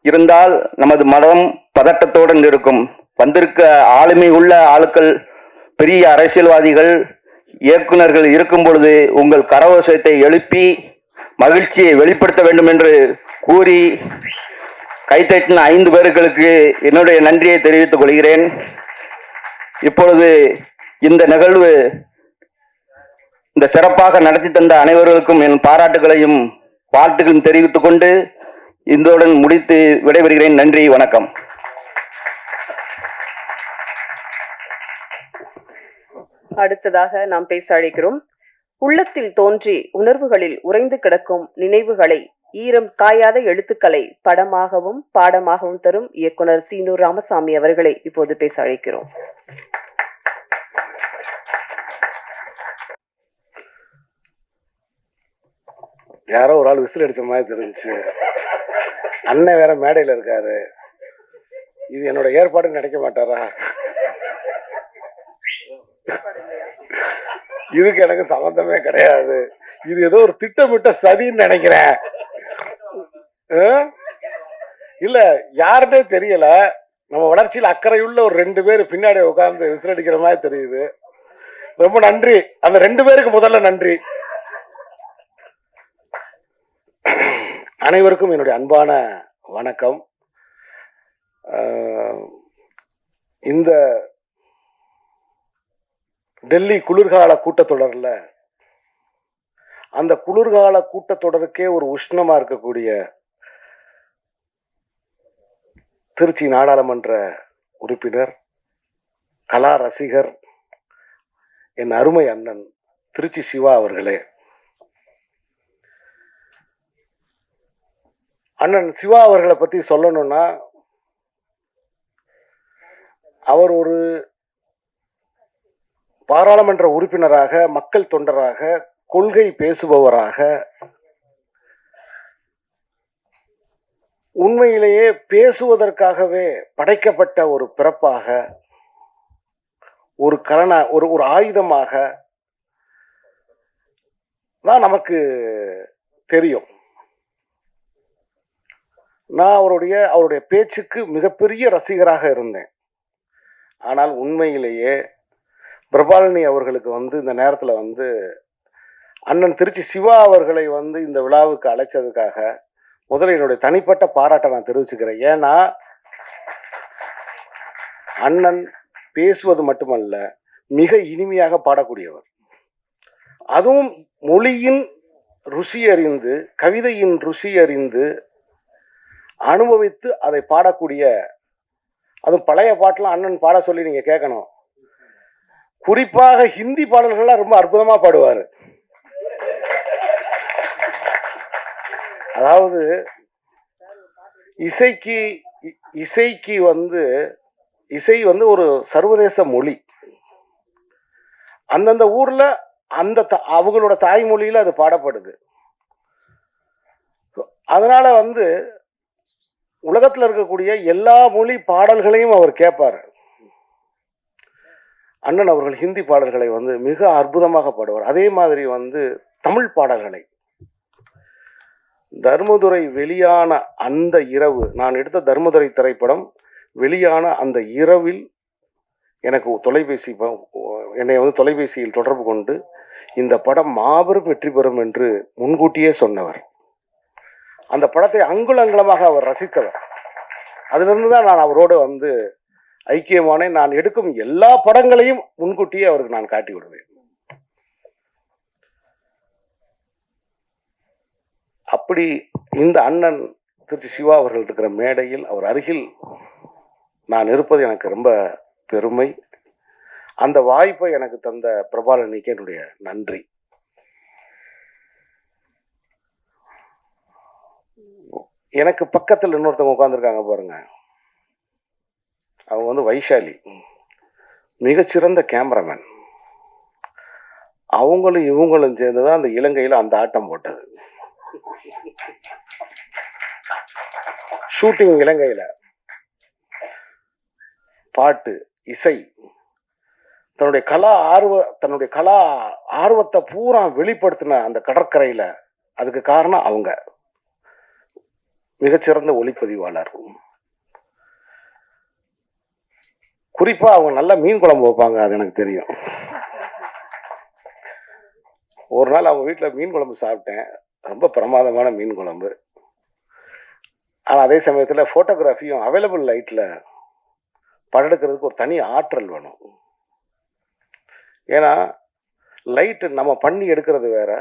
இருந்தால் நமது மனம் பதட்டத்துடன் இருக்கும். வந்திருக்க ஆளுமை உள்ள ஆட்கள், பெரிய அரசியல்வாதிகள், இயக்குநர்கள் இருக்கும் பொழுது உங்கள் கரகோஷத்தை எழுப்பி மகிழ்ச்சியை வெளிப்படுத்த வேண்டும் என்று கூறி கைத்தட்டின 5 பேர்களுக்கு என்னுடைய நன்றியை தெரிவித்துக் கொள்கிறேன். இப்பொழுது இந்த நிகழ்வு இந்த சிறப்பாக நடத்தி தந்த அனைவர்களுக்கும் என் பாராட்டுகளையும் வாழ்த்துக்களையும் தெரிவித்துக் கொண்டு இந்துடன் முடித்து விடைபெறுகிறேன். நன்றி, வணக்கம். அடுத்ததாக நாம் பேச அழைக்கிறோம். உள்ளத்தில் தோன்றி உணர்வுகளில் உறைந்து கிடக்கும் நினைவுகளை ஈரம் காயாத எழுத்துக்களை படமாகவும் பாடமாகவும் தரும் இயக்குனர் சீனூர் ராமசாமி அவர்களை இப்போது பேச அழைக்கிறோம். யாரோ ஒரு ஆள் விசில் அடிச்ச மாதிரி தெரிஞ்சு. அண்ணன் வேற மேடையில் இருக்காரு. இது என்னோட ஏற்பாடுன்னு நினைக்க மாட்டாரா? இதுக்கு எனக்கு சம்பந்தமே கிடையாது. இது ஏதோ ஒரு திட்டமிட்ட சதின்னு நினைக்கிறேன். இல்ல, யாருன்னே தெரியல. நம்ம வளர்ச்சியில் அக்கறையுள்ள ஒரு 2 பேர் பின்னாடி உட்கார்ந்து விசில் அடிக்கிற மாதிரி தெரியுது. ரொம்ப நன்றி. அந்த 2 பேருக்கு முதல்ல நன்றி. அனைவருக்கும் என்னுடைய அன்பான வணக்கம். இந்த டெல்லி குளிர்கால கூட்டத்தொடர்ல அந்த குளிர்கால கூட்டத்தொடருக்கே ஒரு உஷ்ணமா இருக்கக்கூடிய திருச்சி நாடாளுமன்ற உறுப்பினர், கலா ரசிகர், என் அருமை அண்ணன் திருச்சி சிவா அவர்களே. அண்ணன் சிவா அவர்களை பத்தி சொல்லணும்னா, அவர் ஒரு பாராளுமன்ற உறுப்பினராக, மக்கள் தொண்டராக, கொள்கை பேசுபவராக, உண்மையிலேயே பேசுவதற்காகவே படைக்கப்பட்ட ஒரு பிறப்பாக, ஒரு ஒரு ஆயுதமாக தான் நமக்கு தெரியும். நான் அவருடைய பேச்சுக்கு மிகப்பெரிய ரசிகராக இருந்தேன். ஆனால் உண்மையிலேயே பிரபாலினி அவர்களுக்கு இந்த நேரத்தில் அண்ணன் திருச்சி சிவா அவர்களை இந்த விழாவுக்கு அழைச்சதுக்காக முதல்ல என்னுடைய தனிப்பட்ட பாராட்டை நான் தெரிவிச்சுக்கிறேன். ஏன்னா அண்ணன் பேசுவது மட்டுமல்ல, மிக இனிமையாக பாடக்கூடியவர். அதுவும் மொழியின் ருசி அறிந்து, கவிதையின் ருசி அறிந்து, அனுபவித்து அதை பாடக்கூடிய, அதுவும் பழைய பாட்டெல்லாம் அண்ணன் பாட சொல்லி நீங்க கேட்கணும். குறிப்பாக ஹிந்தி பாடல்கள்லாம் ரொம்ப அற்புதமா பாடுவாரு. அதாவது இசைக்கு இசை ஒரு சர்வதேச மொழி. அந்தந்த ஊர்ல அவங்களோட தாய்மொழியில அது பாடப்படுது. அதனால உலகத்துல இருக்கக்கூடிய எல்லா மொழி பாடல்களையும் அவர் கேட்பாரு. அண்ணன் அவர்கள் ஹிந்தி பாடல்களை மிக அற்புதமாக பாடுவார். அதே மாதிரி தமிழ் பாடல்களை, தர்மதுரை வெளியான அந்த இரவு, நான் எடுத்த தர்மதுரை திரைப்படம் வெளியான அந்த இரவில் எனக்கு என்னை தொலைபேசியில் தொடர்பு கொண்டு இந்த படம் மாபெரும் வெற்றி பெறும் என்று முன்கூட்டியே சொன்னவர். அந்த படத்தை அங்குலங்கலமாக அவர் ரசித்தவர். அதிலிருந்து தான் நான் அவரோடு ஐக்கியமான, நான் எடுக்கும் எல்லா படங்களையும் முன்கூட்டியே அவருக்கு நான் காட்டி விடுவேன். அப்படி இந்த அண்ணன் திருச்சி சிவா அவர்கள் இருக்கிற மேடையில், அவர் அருகில் நான் இருப்பது எனக்கு ரொம்ப பெருமை. அந்த வாய்ப்பை எனக்கு தந்த பிரபாலினிக்கு என்னுடைய நன்றி. எனக்கு பக்கத்தில் இன்னொருத்தவங்க உட்கார்ந்துருக்காங்க பாருங்க, அவங்க வைஷாலி, மிகச்சிறந்த கேமராமேன். அவங்களும் இவங்களும் சேர்ந்துதான் அந்த இலங்கையில அந்த ஆட்டம் போட்டது. ஷூட்டிங் இலங்கையில, பாட்டு, இசை, தன்னுடைய கலா ஆர்வத்தை பூரா வெளிப்படுத்தின அந்த கடற்கரையில, அதுக்கு காரணம் அவங்க. மிகச்சிறந்த ஒளிப்பதிவாளர். குறிப்பா அவங்க நல்ல மீன் குழம்பு வைப்பாங்க, அது எனக்கு தெரியும். ஒரு நாள் அவங்க வீட்டில் மீன் குழம்பு சாப்பிட்டேன், ரொம்ப பிரமாதமான மீன் குழம்பு. ஆனால் அதே சமயத்தில் ஃபோட்டோகிராஃபியும் அவைலபிள் லைட்டில் படம் எடுக்கிறதுக்கு ஒரு தனி ஆற்றல் வேணும். ஏன்னா லைட்டு நம்ம பண்ணி எடுக்கிறது வேற,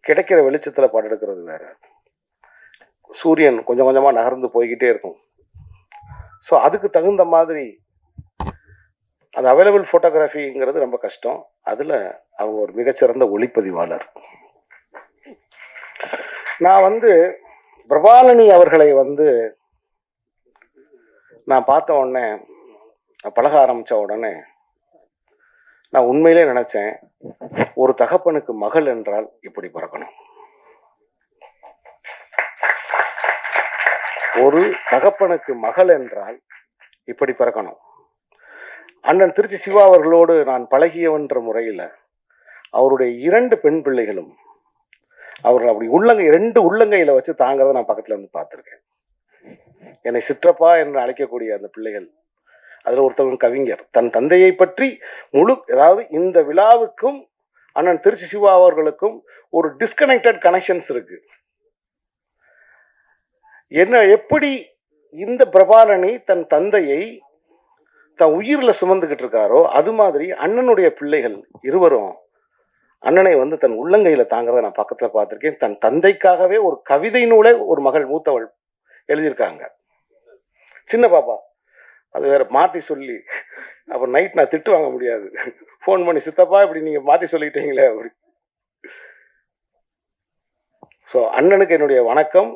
கிடைக்கிற வெளிச்சத்தில் படம் எடுக்கிறது வேற. சூரியன் கொஞ்சம் கொஞ்சமாக நகர்ந்து போய்கிட்டே இருக்கும். ஸோ அதுக்கு தகுந்த மாதிரி அந்த அவைலபிள் ஃபோட்டோகிராஃபிங்கிறது ரொம்ப கஷ்டம். அதில் அவங்க ஒரு மிகச்சிறந்த ஒளிப்பதிவாளர். நான் பிரபாலினி அவர்களை நான் பார்த்த உடனே, பழக ஆரம்பித்த உடனே நான் உண்மையிலே நினைச்சேன், ஒரு தகப்பனுக்கு மகள் என்றால் இப்படி பிறக்கணும். ஒரு தகப்பனுக்கு மகள் என்றால் இப்படி பிறக்கணும். அண்ணன் திருச்சி சிவா அவர்களோடு நான் பழகியவன்ற முறையில் அவருடைய 2 பெண் பிள்ளைகளும் அவர்கள் அப்படி ரெண்டு உள்ளங்கையில வச்சு தாங்கிறத நான் பக்கத்துல இருந்து பார்த்துருக்கேன். என்னை சிற்றப்பா என்று அழைக்கக்கூடிய அந்த பிள்ளைகள், அதுல ஒருத்தவங்க கவிஞர், தன் தந்தையை பற்றி அதாவது இந்த விழாவுக்கும் அண்ணன் திருச்சி சிவா அவர்களுக்கும் ஒரு டிஸ்கனெக்டட் கனெக்ஷன்ஸ் இருக்கு. எப்படி இந்த பிரபாலினி தன் தந்தையை தன் உயிர்ல சுமந்துகிட்டு இருக்காரோ அது மாதிரி அண்ணனுடைய பிள்ளைகள் இருவரும் அண்ணனை வந்து தன் உள்ளங்கையில தாங்கிறத நான் பக்கத்துல பார்த்திருக்கேன். தன் தந்தைக்காகவே ஒரு கவிதை நூலை ஒரு மகள் மூத்தவள் எழுதியிருக்காங்க. சின்ன பாப்பா அது வேற மாத்தி சொல்லி அப்ப நைட் நான் திட்டு வாங்க முடியாது. ஃபோன் பண்ணி சித்தப்பா இப்படி நீங்க மாத்தி சொல்லிட்டீங்களே அப்படி. ஸோ அண்ணனுக்கு என்னுடைய வணக்கம்.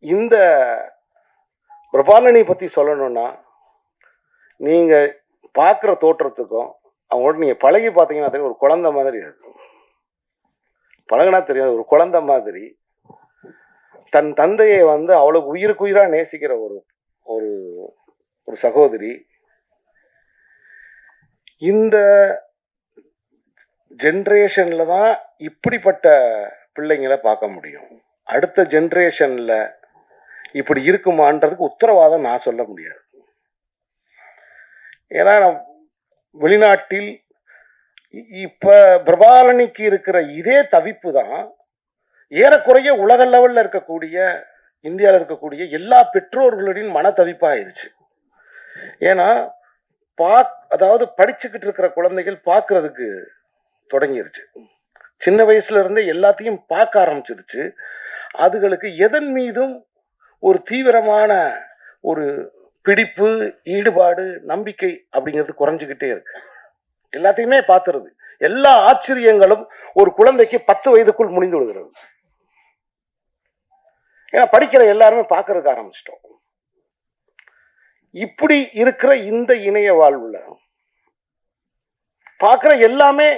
இந்த பிரபாலனி பத்தி சொல்லணும்னா நீங்க பார்க்குற தோற்றத்துக்கும் அவங்களோட நீங்க பழகி பார்த்தீங்கன்னா தெரியும், ஒரு குழந்தை மாதிரி. அது பழகினா தெரியாது, ஒரு குழந்தை மாதிரி. தன் தந்தையை வந்து அவ்வளவு உயிருக்குயிரா நேசிக்கிற ஒரு ஒரு ஒரு சகோதரி. இந்த ஜென்ரேஷன்ல தான் இப்படிப்பட்ட பிள்ளைங்களை பார்க்க முடியும். அடுத்த ஜென்ரேஷன்ல இப்படி இருக்குமான்றதுக்கு உத்தரவாதம் நான் சொல்ல முடியாது. ஏன்னா வெளிநாட்டில் இப்ப பிரபாலனிக்கு இருக்கிற இதே தவிப்பு தான் ஏறக்குறைய உலக லெவல்ல இருக்கக்கூடிய, இந்தியாவில் இருக்கக்கூடிய எல்லா பெற்றோர்களுடைய மன தவிப்பாயிருச்சு. ஏன்னா அதாவது படிச்சுக்கிட்டு இருக்கிற குழந்தைகள் பார்க்கறதுக்கு தொடங்கிருச்சு. சின்ன வயசுல இருந்தே எல்லாத்தையும் பார்க்க ஆரம்பிச்சிருச்சு. அதுகளுக்கு எதன் மீதும் ஒரு தீவிரமான ஒரு பிடிப்பு, ஈடுபாடு, நம்பிக்கை அப்படிங்கிறது குறைஞ்சுக்கிட்டே இருக்கு. எல்லாத்தையுமே பார்த்துருது. எல்லா ஆச்சரியங்களும் ஒரு குழந்தைக்கு 10 வயதுக்குள் முடிந்து விடுகிறது. ஏன்னா படிக்கிற எல்லாருமே பார்க்கறதுக்கு ஆரம்பிச்சிட்டோம். இப்படி இருக்கிற இந்த இணைய வாழ்வுல பார்க்கிற எல்லாமே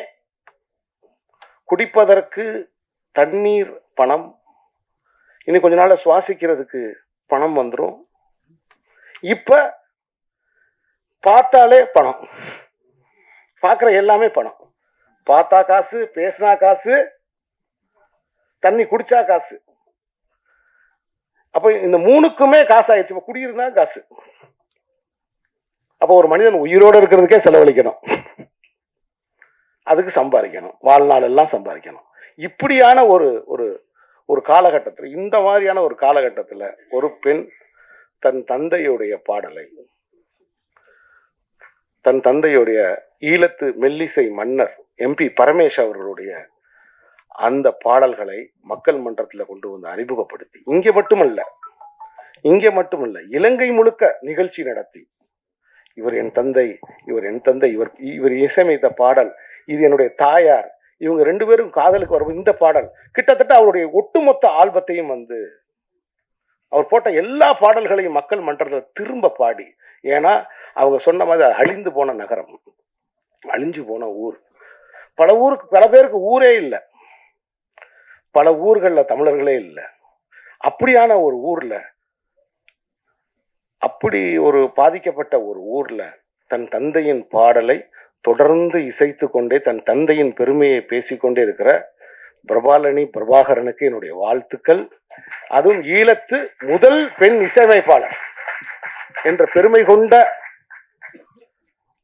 குடிப்பதற்கு தண்ணீர், பணம், இன்னும் கொஞ்ச நாள்ல சுவாசிக்கிறதுக்கு பணம் வந்துடும். இப்ப பார்த்தாலே பணம், பார்க்கிற எல்லாமே பணம். பார்த்தா காசு, பேசினா காசு, தண்ணி குடிச்சா காசு. அப்ப இந்த மூணுக்குமே காசு ஆயிடுச்சு. இப்ப குடியிருந்தா காசு. அப்ப ஒரு மனிதன் உயிரோடு இருக்கிறதுக்கே செலவழிக்கணும், அதுக்கு சம்பாதிக்கணும், வாழ்நாள் எல்லாம் சம்பாதிக்கணும். இப்படியான ஒரு ஒரு ஒரு காலகட்டத்தில், இந்த மாதிரியான ஒரு காலகட்டத்தில் ஒரு பெண் தன் தந்தையுடைய பாடலை, தன் தந்தையுடைய ஈழத்து மெல்லிசை மன்னர் MP பரமேஷ் அவர்களுடைய அந்த பாடல்களை மக்கள் மன்றத்தில் கொண்டு வந்து அறிமுகப்படுத்தி, இங்கே மட்டுமல்ல இலங்கை முழுக்க நிகழ்ச்சி நடத்தி, இவர் என் தந்தை, இவர் என் தந்தை, இவர் இசையமைத்த பாடல், இது என்னுடைய தாயார், இவங்க 2 பேரும் காதலுக்கு வரும் இந்த பாடல், கிட்டத்தட்ட அவருடைய ஒட்டுமொத்த ஆல்பத்தையும் வந்து அவர் போட்ட எல்லா பாடல்களையும் மக்கள் மன்றத்தில் திரும்ப பாடி. ஏன்னா அவங்க சொன்ன மாதிரி அழிந்து போன நகரம், அழிஞ்சு போன ஊர். பல பேருக்கு ஊரே இல்லை, பல ஊர்கள்ல தமிழர்களே இல்லை. அப்படியான ஒரு ஊர்ல, அப்படி ஒரு பாதிக்கப்பட்ட ஒரு ஊர்ல தன் தந்தையின் பாடலை தொடர்ந்து இசைத்து கொண்டே தன் தந்தையின் பெருமையை பேசிக்கொண்டே இருக்கிற பிரபாலனி பிரபாகரனுக்கு என்னுடைய வாழ்த்துக்கள். அதுவும் ஈழத்து முதல் பெண் இசையமைப்பாளர் என்ற பெருமை கொண்ட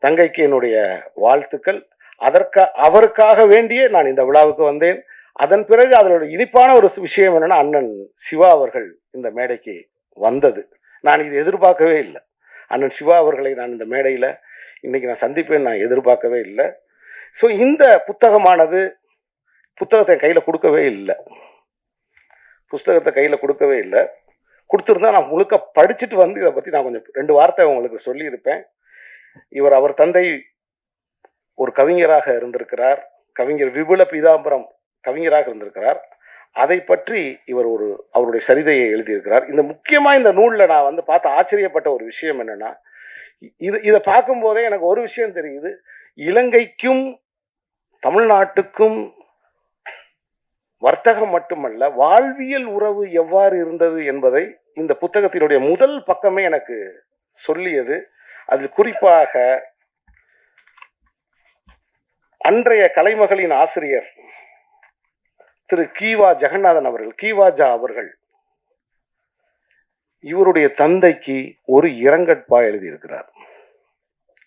தங்கைக்கு என்னுடைய வாழ்த்துக்கள். அவருக்காக வேண்டியே நான் இந்த விழாவுக்கு வந்தேன். அதன் பிறகு அதோட இனிப்பான ஒரு விஷயம் என்னன்னா, அண்ணன் சிவா அவர்கள் இந்த மேடைக்கு வந்தது. நான் இது எதிர்பார்க்கவே இல்லை. அண்ணன் சிவா அவர்களை நான் இந்த மேடையில் இன்னைக்கு நான் சந்திப்பேன் நான் எதிர்பார்க்கவே இல்லை. ஸோ இந்த புத்தகத்தை கையில் கொடுக்கவே இல்லை. கொடுத்துருந்தா நான் முழுக்க படிச்சுட்டு வந்து இதை பற்றி நான் கொஞ்சம் 2 வார்த்தை உங்களுக்கு சொல்லியிருப்பேன். அவர் தந்தை ஒரு கவிஞராக இருந்திருக்கிறார், கவிஞர் விபுல பீதாம்பரம் கவிஞராக இருந்திருக்கிறார். அதை பற்றி இவர் அவருடைய சரிதையை எழுதியிருக்கிறார். முக்கியமாக இந்த நூலில் நான் வந்து பார்த்து ஆச்சரியப்பட்ட ஒரு விஷயம் என்னன்னா, இதை பார்க்கும்போதே எனக்கு ஒரு விஷயம் தெரியுது. இலங்கைக்கும் தமிழ்நாட்டுக்கும் வர்த்தகம் மட்டுமல்ல, வாழ்வியல் உறவு எவ்வாறு இருந்தது என்பதை இந்த புத்தகத்தினுடைய முதல் பக்கமே எனக்கு சொல்லியது. அதில் குறிப்பாக அன்றைய கலைமகளின் ஆசிரியர் திரு கீவா ஜெகநாதன் அவர்கள், கீவாஜா அவர்கள், இவருடைய தந்தைக்கு ஒரு இரங்கற்பா எழுதியிருக்கிறார்.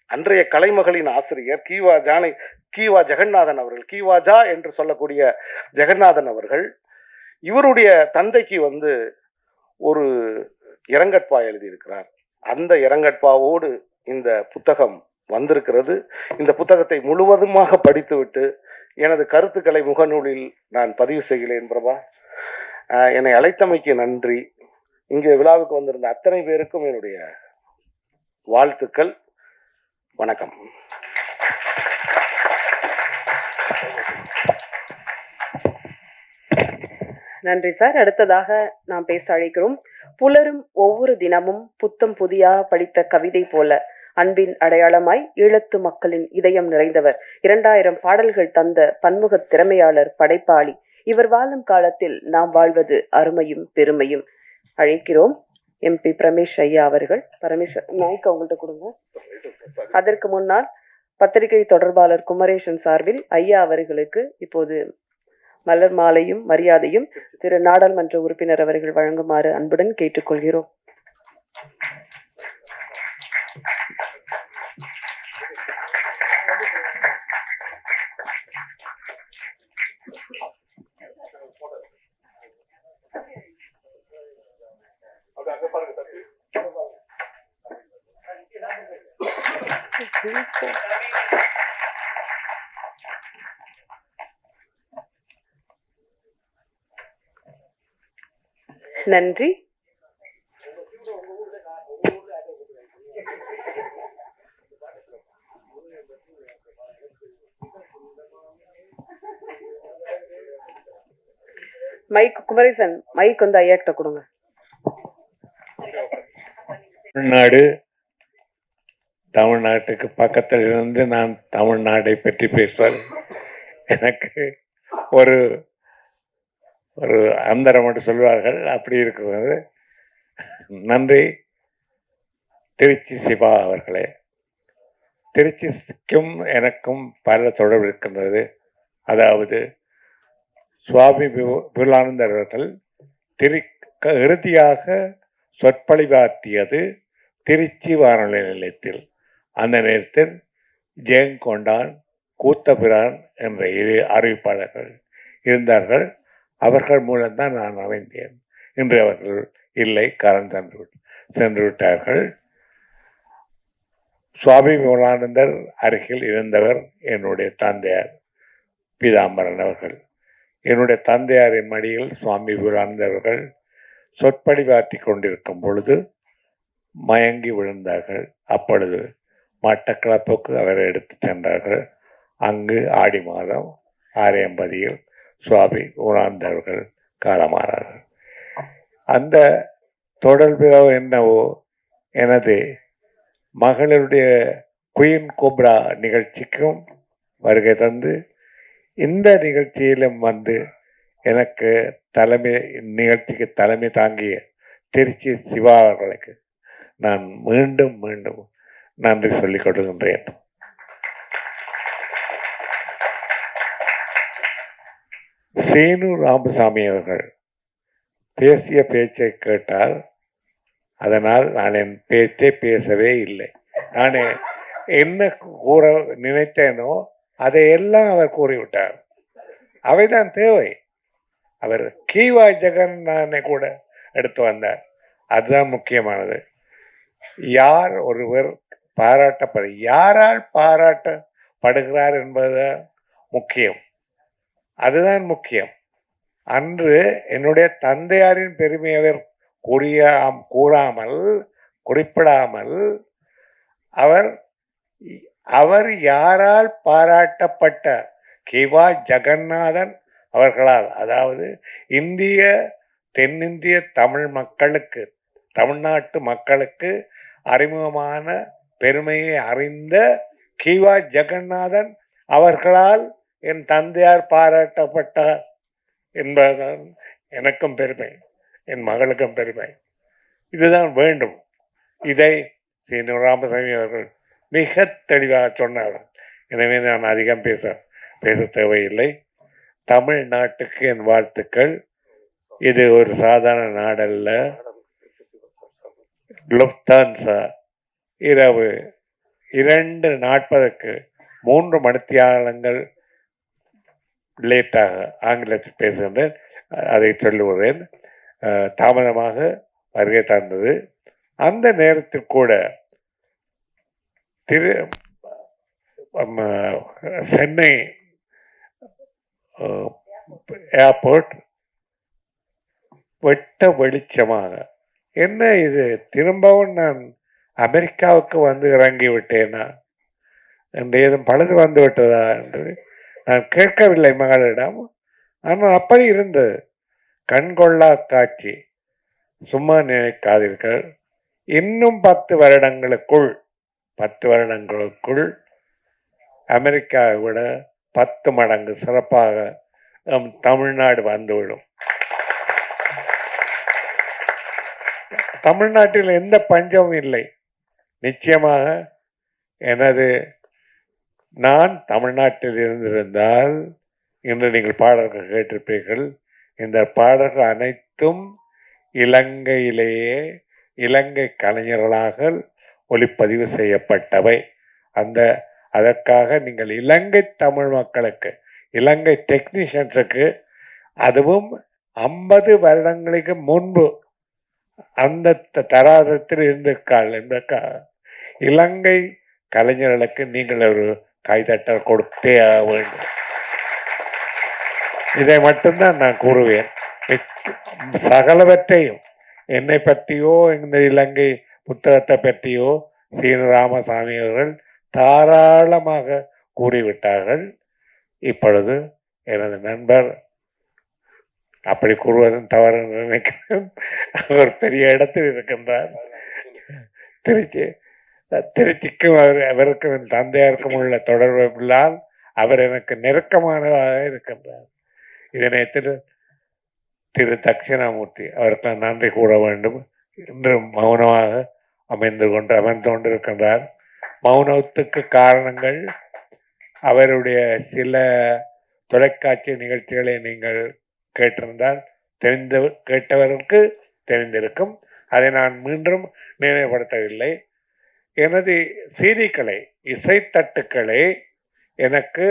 அன்றைய கலைமகளின் ஆசிரியர் கீவா ஜெகநாதன் அவர்கள், கீவாஜா என்று சொல்லக்கூடிய ஜெகநாதன் அவர்கள், இவருடைய தந்தைக்கு ஒரு இரங்கற்பா எழுதியிருக்கிறார். அந்த இரங்கற்பாவோடு இந்த புத்தகம் வந்திருக்கிறது. இந்த புத்தகத்தை முழுவதுமாக படித்துவிட்டு எனது கருத்துக்களை முகநூலில் நான் பதிவு செய்கிறேன். பிரபா, என்னை அழைத்தமைக்கு நன்றி. இங்கே விழாவுக்கு வந்திருந்த அத்தனை பேருக்கும் என்னுடைய வாழ்த்துக்கள். வணக்கம். நன்றி சார். அடுத்ததாக நாம் பேச அழைக்கிறோம். புலரும் ஒவ்வொரு தினமும் புத்தம் புதியாக படித்த கவிதை போல அன்பின் அடையாளமாய் ஈழத்து மக்களின் இதயம் நிறைந்தவர், 2000 பாடல்கள் தந்த பன்முக திறமையாளர், படைப்பாளி. இவர் வாழும் காலத்தில் நாம் வாழ்வது அருமையும் பெருமையும். அழைக்கிறோம் MP பிரமேஷ் ஐயா அவர்கள். நாய்க்கு அவங்கள்ட்ட கொடுங்க. அதற்கு முன்னால் பத்திரிகை தொடர்பாளர் குமரேசன் சார்பில் ஐயா அவர்களுக்கு இப்போது மலர் மாலையும் மரியாதையும் திரு நாடாளுமன்ற உறுப்பினர் அவர்கள் வழங்குமாறு அன்புடன் கேட்டுக்கொள்கிறோம். நன்றி. மைக் குமரேசன், மைக் வந்து ஐயா கிட்ட கொடுங்க. தமிழ்நாட்டுக்கு பக்கத்தில் இருந்து நான் தமிழ்நாட்டை பற்றி பேசுவது எனக்கு ஒரு ஒரு அந்தரம் மட்டும் சொல்வார்கள், அப்படி இருக்கிறது. நன்றி திருச்சி சிவா அவர்களே. திருச்சிக்கும் எனக்கும் பல தொடர்பு இருக்கின்றது. அதாவது சுவாமி விபுலானந்தர் அவர்கள் இறுதியாக சொற்பொழிவாற்றியது திருச்சி வானொலி நிலையத்தில். அந்த நேரத்தில் ஜெயங்கொண்டான், கூத்தபிரான் என்ற 2 அறிவிப்பாளர்கள் இருந்தார்கள். அவர்கள் மூலம்தான் நான் அறிந்தேன். இன்று அவர்கள் இல்லை, காலம் சென்று விட்டார்கள். சுவாமி விமலானந்தர் அருகில் இருந்தவர் என்னுடைய தந்தையார் பீதாம்பரன் அவர்கள். என்னுடைய தந்தையாரின் மடியில் சுவாமி விமலானந்தர் அவர்கள் சொற்பொழிவாற்றி கொண்டிருக்கும் பொழுது மயங்கி விழுந்தார்கள். அப்பொழுது மட்டக்களப்புக்கு அவரை எடுத்து சென்றார்கள். அங்கு ஆடி மாதம் 6 சுவாமி விமலானந்தர்கள் காலமானார்கள். அந்த தொடர்போ என்னவோ எனது மகளிருடைய குயின் கோப்ரா நிகழ்ச்சிக்கும் வருகை தந்து இந்த நிகழ்ச்சியிலும் வந்து எனக்கு நிகழ்ச்சிக்கு தலைமை தாங்கிய திருச்சி சிவா அவர்களுக்கு நான் மீண்டும் மீண்டும் நன்றி சொல்லிக் கொள்கின்றேன். சீனு ராமசாமி அவர்கள் பேசிய பேச்சை கேட்டால் அதனால் நான் என் பேச்சை பேசவே இல்லை. நான் என்ன கூற நினைத்தேனோ அதையெல்லாம் அவர் கூறிவிட்டார். அவைதான் தேவை. அவர் கீவா ஜெகன்னானை கூட எடுத்து வந்தார். அதுதான் முக்கியமானது. யார் ஒருவர் யாரால் பாராட்டப்படுகிறார் என்பதுதான் முக்கியம். அதுதான் முக்கியம். அன்று என்னுடைய தந்தையாரின் பெருமையை அவர் குறிப்பிடாமல் அவர் யாரால் பாராட்டப்பட்ட கிவா ஜெகநாதன் அவர்களால், அதாவது தென்னிந்திய தமிழ்நாட்டு மக்களுக்கு அறிமுகமான பெருமையை அறிந்த கிவா ஜெகநாதன் அவர்களால் என் தந்தையார் பாராட்டப்பட்டார் என்பதுதான் எனக்கும் பெருமை, என் மகளுக்கும் பெருமை. இதுதான் வேண்டும். இதை சீனு ராமசாமி அவர்கள் மிக தெளிவாக சொன்னார்கள். எனவே நான் அதிகம் பேச தேவையில்லை. தமிழ்நாட்டுக்கு என் வாழ்த்துக்கள். இது ஒரு சாதாரண நாடல்ல. லுப்தான்சா இரவு 2:40 3 மணித்தியாலங்கள் லேட்டாக ஆங்கிலத்தில் பேசுகின்றேன், அதை சொல்லுகிறேன், தாமதமாக வருகை தந்தது. அந்த நேரத்தில் கூட சென்னை ஏர்போர்ட் வெட்ட வெளிச்சமாக, என்ன இது, திரும்பவும் நான் அமெரிக்காவுக்கு வந்து இறங்கி விட்டேனா என்று ஏதும் பழுது வந்து விட்டதா என்று நான் கேட்கவில்லை மகளிடம். ஆனால் அப்படி இருந்தது. கண்கொள்ளா காட்சி. சும்மா நினைக்காதீர்கள். இன்னும் 10 வருடங்களுக்குள் அமெரிக்காவை விட 10 மடங்கு சிறப்பாக நம் தமிழ்நாடு வந்துவிடும். தமிழ்நாட்டில் எந்த பஞ்சமும் இல்லை. நிச்சயமாக நான் தமிழ்நாட்டில் இருந்திருந்தால் இன்று நீங்கள் பாடல்கள் கேட்டிருப்பீர்கள். இந்த பாடல்கள் அனைத்தும் இலங்கையிலேயே இலங்கை கலைஞர்களாக ஒளிப்பதிவு செய்யப்பட்டவை. அதற்காக நீங்கள் இலங்கை தமிழ் மக்களுக்கு, இலங்கை டெக்னீஷியன்ஸுக்கு, அதுவும் 50 வருடங்களுக்கு முன்பு அந்த தராதரத்தில் இருந்திருக்காள் என்பதற்காக இலங்கை கலைஞர்களுக்கு நீங்கள் ஒரு கைதட்டல் கொடுத்தே ஆக வேண்டும். இதை மட்டும்தான் நான் கூறுவேன். சகலவற்றையும் என்னை பற்றியோ இந்த இலங்கை புத்தகத்தை பற்றியோ சீன ராமசாமி அவர்கள் தாராளமாக கூறிவிட்டார்கள். இப்பொழுது எனது நண்பர், அப்படி கூறுவதும் தவறு நினைக்கிறேன், அவர் பெரிய இடத்தில் இருக்கின்றார். திருச்சிக்கும் அவருக்கும் என் தந்தையாருக்கும் உள்ள தொடர்பில்லால் அவர் எனக்கு நெருக்கமானதாக இருக்கின்றார். இதனை திரு தட்சிணாமூர்த்தி அவருக்கு நன்றி கூற வேண்டும். இன்று மௌனமாக அமர்ந்து கொண்டிருக்கின்றார். மௌனத்துக்கு காரணங்கள், அவருடைய சில தொலைக்காட்சி நிகழ்ச்சிகளை நீங்கள் கேட்டிருந்தால் கேட்டவர்களுக்கு தெரிந்திருக்கும். அதை நான் மீண்டும் நினைவுபடுத்தவில்லை. எனது சீடிக்களை, இசைத்தட்டுக்களை எனக்கு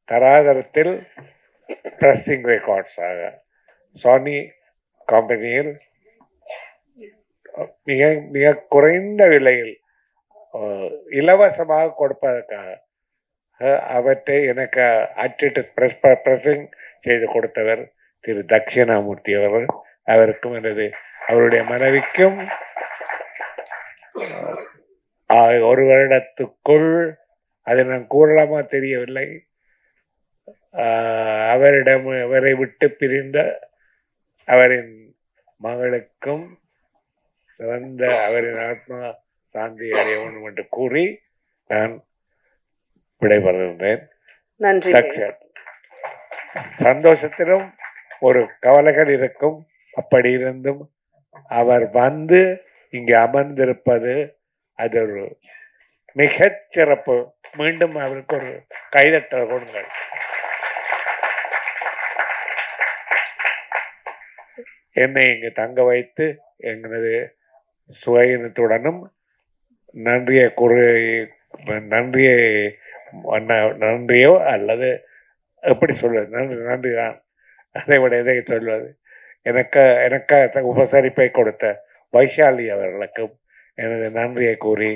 தராதரத்தில் பிரஸ்ஸிங் ரெக்கார்ட்ஸாக சோனி கம்பெனியில் மிக மிக குறைந்த விலையில் இலவசமாக கொடுப்பதற்காக அவற்றை எனக்கு அச்சிட்டு பிரசிங் செய்து கொடுத்தவர் திரு தட்சிணாமூர்த்தி அவர்கள். அவருக்கும் அவருடைய மனைவிக்கும் 1 வருடத்துக்குள், அதை நான் கூறலாமா தெரியவில்லை, அவரை விட்டு பிரிந்த அவரின் மகளுக்கும் சிறந்த அவரின் ஆத்மா சாந்தி அடைய வேண்டும் என்று கூறி நான் விடைபெறுகின்றேன். நன்றி. சந்தோஷத்திலும் ஒரு கவலைகள் இருக்கும். அப்படி இருந்தும் அவர் வந்து இங்கே அமர்ந்திருப்பது அது ஒரு மிகச் சிறப்பு. மீண்டும் அவருக்கு ஒரு கைதட்டல் கொடுங்கள். என்னை இங்கு தங்க வைத்து எங்களது சுயத்துடனும் நன்றியோ அல்லது எப்படி சொல்வது, நன்றி தான், அதை விட எதை சொல்வது, எனக்கு உபசரிப்பை கொடுத்த வைஷாலி அவர்களுக்கும் எனது நன்றியை கூறி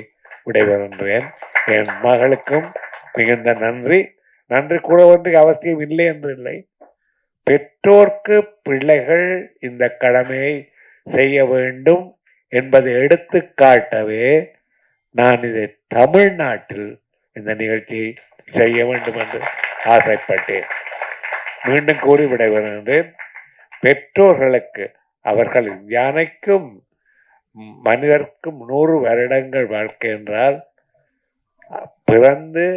விடைபெறுகின்றேன். என் மகளுக்கும் மிகுந்த நன்றி கூற வேண்டிய அவசியம் இல்லை என்று இல்லை. பெற்றோர்க்கு பிள்ளைகள் இந்த கடமையை செய்ய வேண்டும் என்பதை எடுத்து காட்டவே நான் இதை தமிழ்நாட்டில் இந்த நிகழ்ச்சியை செய்ய வேண்டும் என்று ஆசைப்பட்டேன். மீண்டும் கூறி விடைபெறுகின்றேன். பெற்றோர்களுக்கு, அவர்கள் யானைக்கும் மனிதர்க்கும் 100 வருடங்கள் வாழ்க்கை என்றால், பிறந்து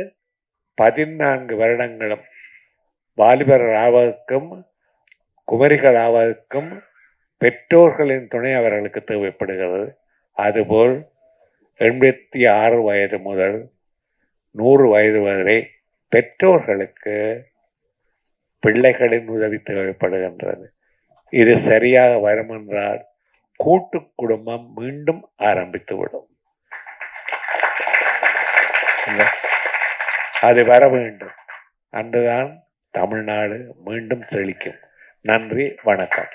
14 வருடங்களும் வாலிபர்கள் ஆவதற்கும் குமரிகள் ஆவதற்கும் பெற்றோர்களின் துணை அவர்களுக்கு தேவைப்படுகிறது. அதுபோல் 86 வயது முதல் 100 வயது வரை பெற்றோர்களுக்கு பிள்ளைகளின் உதவி தேவைப்படுகின்றது. இது சரியாக வரும் என்றால் கூட்டு குடும்பம் மீண்டும் ஆரம்பித்துவிடும். அது வர வேண்டும். அன்றுதான் தமிழ்நாடு மீண்டும் செழிக்கும். நன்றி, வணக்கம்.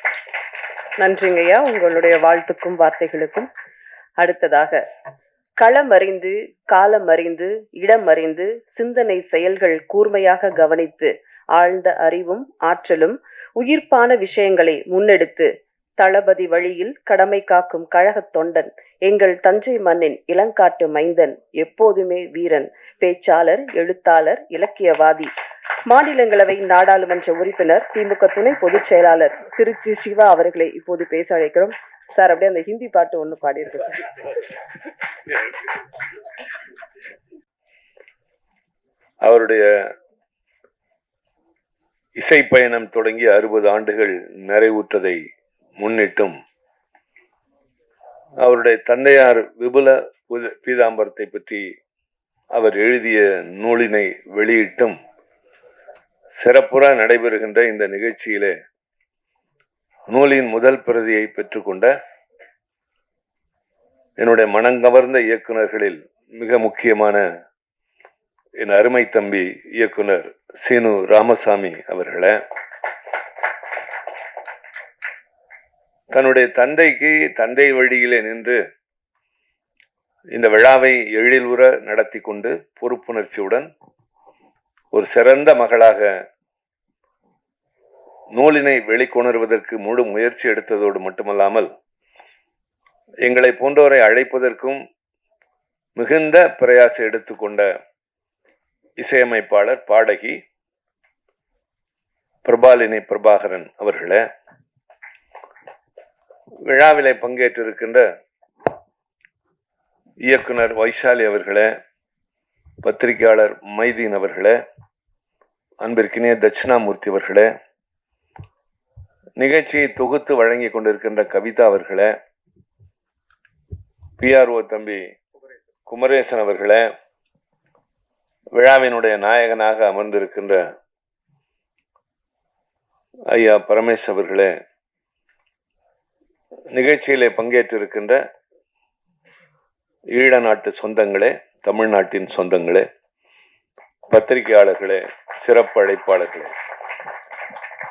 நன்றிங்கய்யா, உங்களுடைய வாழ்த்துக்கும் வார்த்தைகளுக்கும். அடுத்ததாக, களமறிந்து காலமறிந்து இடமறிந்து சிந்தனை செயல்கள் கூர்மையாக கவனித்து ஆழ்ந்த அறிவும் ஆற்றலும் உயிர்ப்பான விஷயங்களை முன்னெடுத்து தளபதி வழியில் கடமை காக்கும் கழகத் தொண்டன் எங்கள் தஞ்சை மண்ணின் இளங்காட்டு மைந்தன், எப்போதுமே வீரன், பேச்சாளர், எழுத்தாளர், இலக்கியவாதி, மாநிலங்களவை நாடாளுமன்ற உறுப்பினர், திமுக துணை பொதுச் செயலாளர் திருச்சி சிவா அவர்களை இப்போது பேச அழைக்கிறோம். சார், அப்படியே அந்த ஹிந்தி பாட்டு ஒண்ணு பாடியிருக்கு சார். அவருடைய இசை பயணம் தொடங்கி 60 ஆண்டுகள் நிறைவுற்றதை முன்னிட்டும் அவருடைய தந்தையார் விபுல பீதாம்பரத்தை பற்றி அவர் எழுதிய நூலினை வெளியிட்டும் சிறப்புற நடைபெறுகின்ற இந்த நிகழ்ச்சியிலே நூலின் முதல் பிரதியை பெற்றுக்கொண்ட என்னுடைய மனங்கவர்ந்த இயக்குநர்களில் மிக முக்கியமான என் அருமை தம்பி இயக்குனர் சீனு ராமசாமி அவர்களை, தன்னுடைய தந்தை வழியிலே நின்று இந்த விழாவை எழிலுற நடத்தி கொண்டு பொறுப்புணர்ச்சியுடன் ஒரு சிறந்த மகளாக நூலினை வெளிக்கொணர்வதற்கு முழு முயற்சி எடுத்ததோடு மட்டுமல்லாமல் எங்களை போன்றவரை அழைப்பதற்கும் மிகுந்த பிரயாசம் எடுத்துக்கொண்ட இசையமைப்பாளர் பாடகி பிரபாலினி பிரபாகரன் அவர்களே, விழாவிலே பங்கேற்றிருக்கின்ற இயக்குனர் வைஷாலி அவர்களே, பத்திரிகையாளர் மைதீன் அவர்களே, அன்பிற்கினிய தட்சிணாமூர்த்தி அவர்களே, நிகழ்ச்சியை தொகுத்து வழங்கி கொண்டிருக்கின்ற கவிதா அவர்களே, PRO தம்பி குமரேசன் அவர்களே, விழாவினுடைய நாயகனாக அமர்ந்திருக்கின்ற ஐயா பரமேஷ் அவர்களே, நிகழ்ச்சியிலே பங்கேற்றிருக்கின்ற ஈழ நாட்டு சொந்தங்களே, தமிழ்நாட்டின் சொந்தங்களே, பத்திரிகையாளர்களே, சிறப்பு அழைப்பாளர்களே,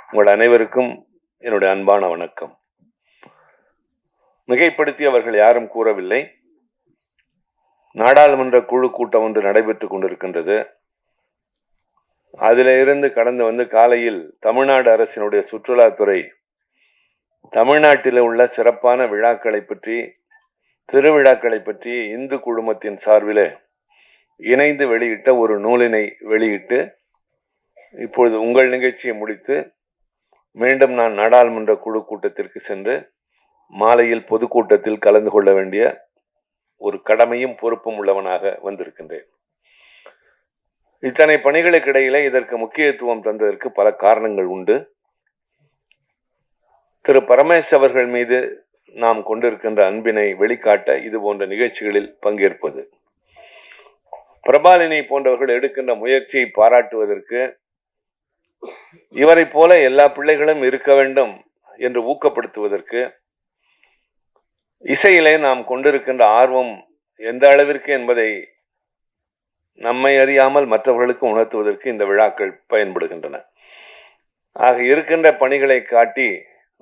உங்கள் அனைவருக்கும் என்னுடைய அன்பான வணக்கம். மிகைப்படுத்தி அவர்கள் யாரும் கூறவில்லை. நாடாளுமன்ற குழு கூட்டம் ஒன்று நடைபெற்றுக் கொண்டிருக்கின்றது. அதில இருந்து கடந்து வந்து காலையில் தமிழ்நாடு அரசினுடைய சுற்றுலாத்துறை தமிழ்நாட்டில் உள்ள சிறப்பான விழாக்களை பற்றி, திருவிழாக்களை பற்றி இந்து குழுமத்தின் சார்பில் இணைந்து வெளியிட்ட ஒரு நூலினை வெளியிட்டு இப்பொழுது உங்கள் நிகழ்ச்சியை முடித்து மீண்டும் நான் நாடாளுமன்ற குழு கூட்டத்திற்கு சென்று மாலையில் பொதுக்கூட்டத்தில் கலந்து கொள்ள வேண்டிய ஒரு கடமையும் பொறுப்பும் உள்ளவனாக வந்திருக்கின்றேன். இத்தனை பணிகளுக்கு இடையிலே இதற்கு முக்கியத்துவம் தந்ததற்கு பல காரணங்கள் உண்டு. திரு பரமேஷ் அவர்கள் மீது நாம் கொண்டிருக்கின்ற அன்பினை வெளிக்காட்ட இது போன்ற நிகழ்ச்சிகளில் பங்கேற்பது, பிரபாலினி போன்றவர்கள் எடுக்கின்ற முயற்சியை பாராட்டுவதற்கு, இவரை போல எல்லா பிள்ளைகளும் இருக்க வேண்டும் என்று ஊக்கப்படுத்துவதற்கு, இசையிலே நாம் கொண்டிருக்கின்ற ஆர்வம் எந்த அளவிற்கு என்பதை நம்மை அறியாமல் மற்றவர்களுக்கு உணர்த்துவதற்கு இந்த விழாக்கள் பயன்படுகின்றன. ஆக இருக்கின்ற பணிகளை காட்டி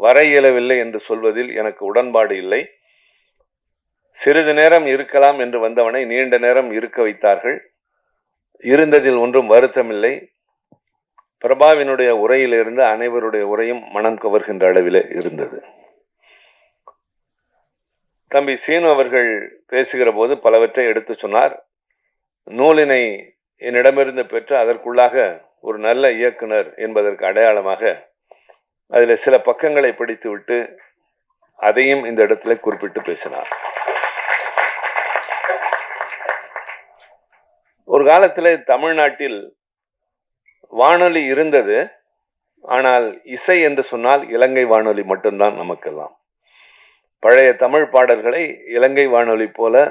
வர இயலவில்லை என்று சொல்வதில் எனக்கு உடன்பாடு இல்லை. சிறிது நேரம் இருக்கலாம் என்று வந்தவனை நீண்ட நேரம் இருக்க வைத்தார்கள். இருந்ததில் ஒன்றும் வருத்தமில்லை. பிரபாவினுடைய உரையிலிருந்து அனைவருடைய உரையும் மனம் கவர்கின்ற அளவில் இருந்தது. தம்பி சீனு அவர்கள் பேசுகிற போது பலவற்றை எடுத்து சொன்னார். நூலினை என்னிடமிருந்து பெற்று அதற்குள்ளாக ஒரு நல்ல இயக்குனர் என்பதற்கு அடையாளமாக அதில் சில பக்கங்களை படித்துவிட்டு அதையும் இந்த இடத்துல குறிப்பிட்டு பேசினார். ஒரு காலத்தில் தமிழ்நாட்டில் வானொலி இருந்தது. ஆனால் இசை என்று சொன்னால் இலங்கை வானொலி மட்டும்தான் நமக்கெல்லாம். பழைய தமிழ் பாடல்களை இலங்கை வானொலி போல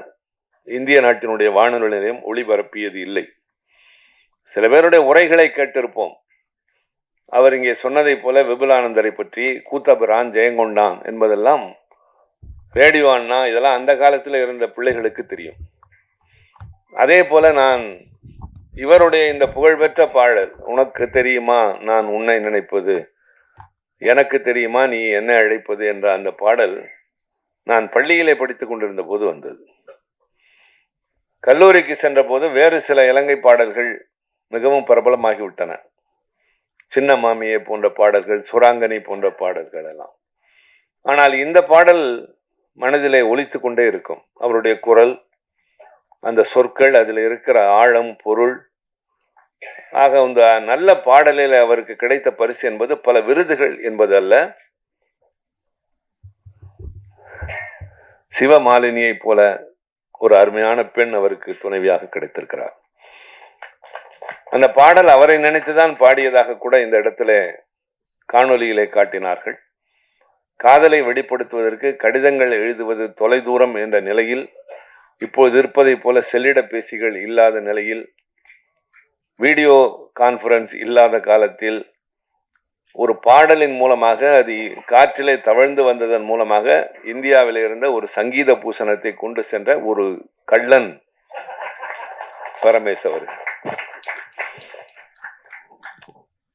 இந்திய நாட்டினுடைய வானொலி நிலையம் ஒளிபரப்பியது இல்லை. சில பேருடைய உரைகளை கேட்டிருப்போம். அவர் இங்கே சொன்னதை போல விபுலானந்தரை பற்றி, கூத்தபிரான், ஜெயங்கொண்டான் என்பதெல்லாம் ரேடியோ அண்ணா இதெல்லாம் அந்த காலத்தில் இருந்த பிள்ளைகளுக்கு தெரியும். அதே போல நான் இவருடைய இந்த புகழ்பெற்ற பாடல், உனக்கு தெரியுமா நான் உன்னை நினைப்பது, எனக்கு தெரியுமா நீ என்னை அழைப்பது என்ற அந்த பாடல் நான் பள்ளியிலே படித்துக் கொண்டிருந்த போது வந்தது. கல்லூரிக்கு சென்ற போது வேறு சில இலங்கை பாடல்கள் மிகவும் பிரபலமாகிவிட்டன. சின்ன மாமியை போன்ற பாடல்கள், சுராங்கனி போன்ற பாடல்கள் எல்லாம். ஆனால் இந்த பாடல் மனதிலே ஒலித்து கொண்டே இருக்கும். அவருடைய குரல், அந்த சொற்கள், அதில் இருக்கிற ஆழம், பொருள். ஆக இந்த நல்ல பாடலில் அவருக்கு கிடைத்த பரிசு என்பது பல விருதுகள் என்பது அல்ல, சிவமாலினியை போல ஒரு அருமையான பெண் அவருக்கு துணைவியாக கிடைத்திருக்கிறார். அந்த பாடல் அவரை நினைத்துதான் பாடியதாக கூட இந்த இடத்துல காணொலியிலே காட்டினார்கள். காதலை வெளிப்படுத்துவதற்கு கடிதங்கள் எழுதுவது தொலைதூரம் என்ற நிலையில், இப்போது இருப்பதை போல செல்லிட பேசிகள் இல்லாத நிலையில், வீடியோ கான்ஃபரன்ஸ் இல்லாத காலத்தில், ஒரு பாடலின் மூலமாக அது காற்றிலே தவழ்ந்து வந்ததன் மூலமாக இந்தியாவில் இருந்த ஒரு சங்கீத பூசணத்தை கொண்டு சென்ற ஒரு கள்ளன் பரமேஸ் அவர்கள்.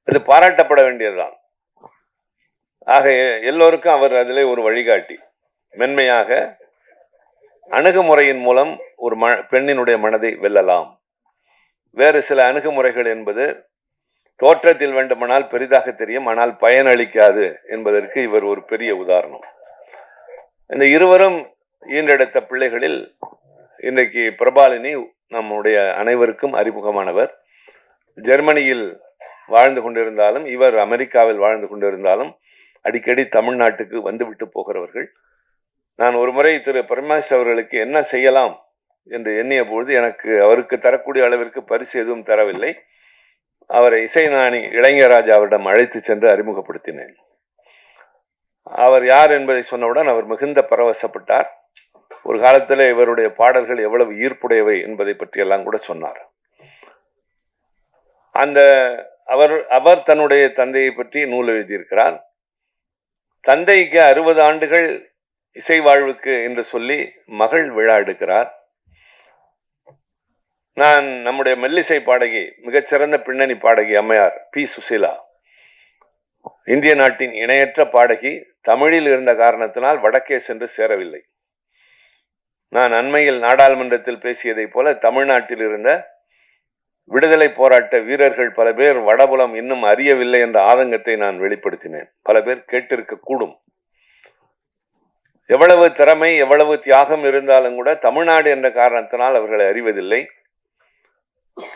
இது பாராட்டப்பட வேண்டியதுதான். ஆக எல்லோருக்கும் அவர் அதிலே ஒரு வழிகாட்டி. மென்மையாக அணுகுமுறையின் மூலம் ஒரு பெண்ணினுடைய மனதை வெல்லலாம். வேறு சில அணுகுமுறைகள் என்பது தோற்றத்தில் வேண்டுமானால் பெரிதாக தெரியும், ஆனால் பயனளிக்காது என்பதற்கு இவர் ஒரு பெரிய உதாரணம். இந்த இருவரும் ஈன்றெடுத்த பிள்ளைகளில் இன்றைக்கு பிரபாலினி நம்முடைய அனைவருக்கும் அறிமுகமானவர். ஜெர்மனியில் வாழ்ந்து கொண்டிருந்தாலும், இவர் அமெரிக்காவில் வாழ்ந்து கொண்டிருந்தாலும் அடிக்கடி தமிழ்நாட்டுக்கு வந்துவிட்டு போகிறவர்கள். நான் ஒரு முறை திரு பரமேஸ் அவர்களுக்கு என்ன செய்யலாம் என்று எண்ணிய பொழுது எனக்கு அவருக்கு தரக்கூடிய அளவிற்கு பரிசு எதுவும் தரவில்லை. அவரை இசைஞானி இளையராஜாவிடம் அழைத்து சென்று அறிமுகப்படுத்தினேன். அவர் யார் என்பதை சொன்னவுடன் அவர் மிகுந்த பரவசப்பட்டார். ஒரு காலத்தில் இவருடைய பாடல்கள் எவ்வளவு ஈர்ப்புடையவை என்பதை பற்றியெல்லாம் கூட சொன்னார். அவர் தன்னுடைய தந்தையை பற்றி நூல் எழுதியிருக்கிறார். தந்தைக்கு 60 ஆண்டுகள் இசை வாழ்வுக்கு என்று சொல்லி மகள் விழா எடுக்கிறார். நான் நம்முடைய மெல்லிசை பாடகி, மிகச்சிறந்த பின்னணி பாடகி அம்மையார் பி. சுசீலா, இந்திய நாட்டின் இணையற்ற பாடகி, தமிழில் இருந்த காரணத்தினால் வடக்கே சென்று சேரவில்லை. நான் அண்மையில் நாடாளுமன்றத்தில் பேசியதை போல தமிழ்நாட்டில் இருந்த விடுதலை போராட்ட வீரர்கள் பல பேர் வடபுலம் இன்னும் அறியவில்லை என்ற ஆதங்கத்தை நான் வெளிப்படுத்தினேன். பல பேர் கேட்டிருக்க கூடும். எவ்வளவு திறமை, எவ்வளவு தியாகம் இருந்தாலும் கூட தமிழ்நாடு என்ற காரணத்தினால் அவர்களை அறிவதில்லை.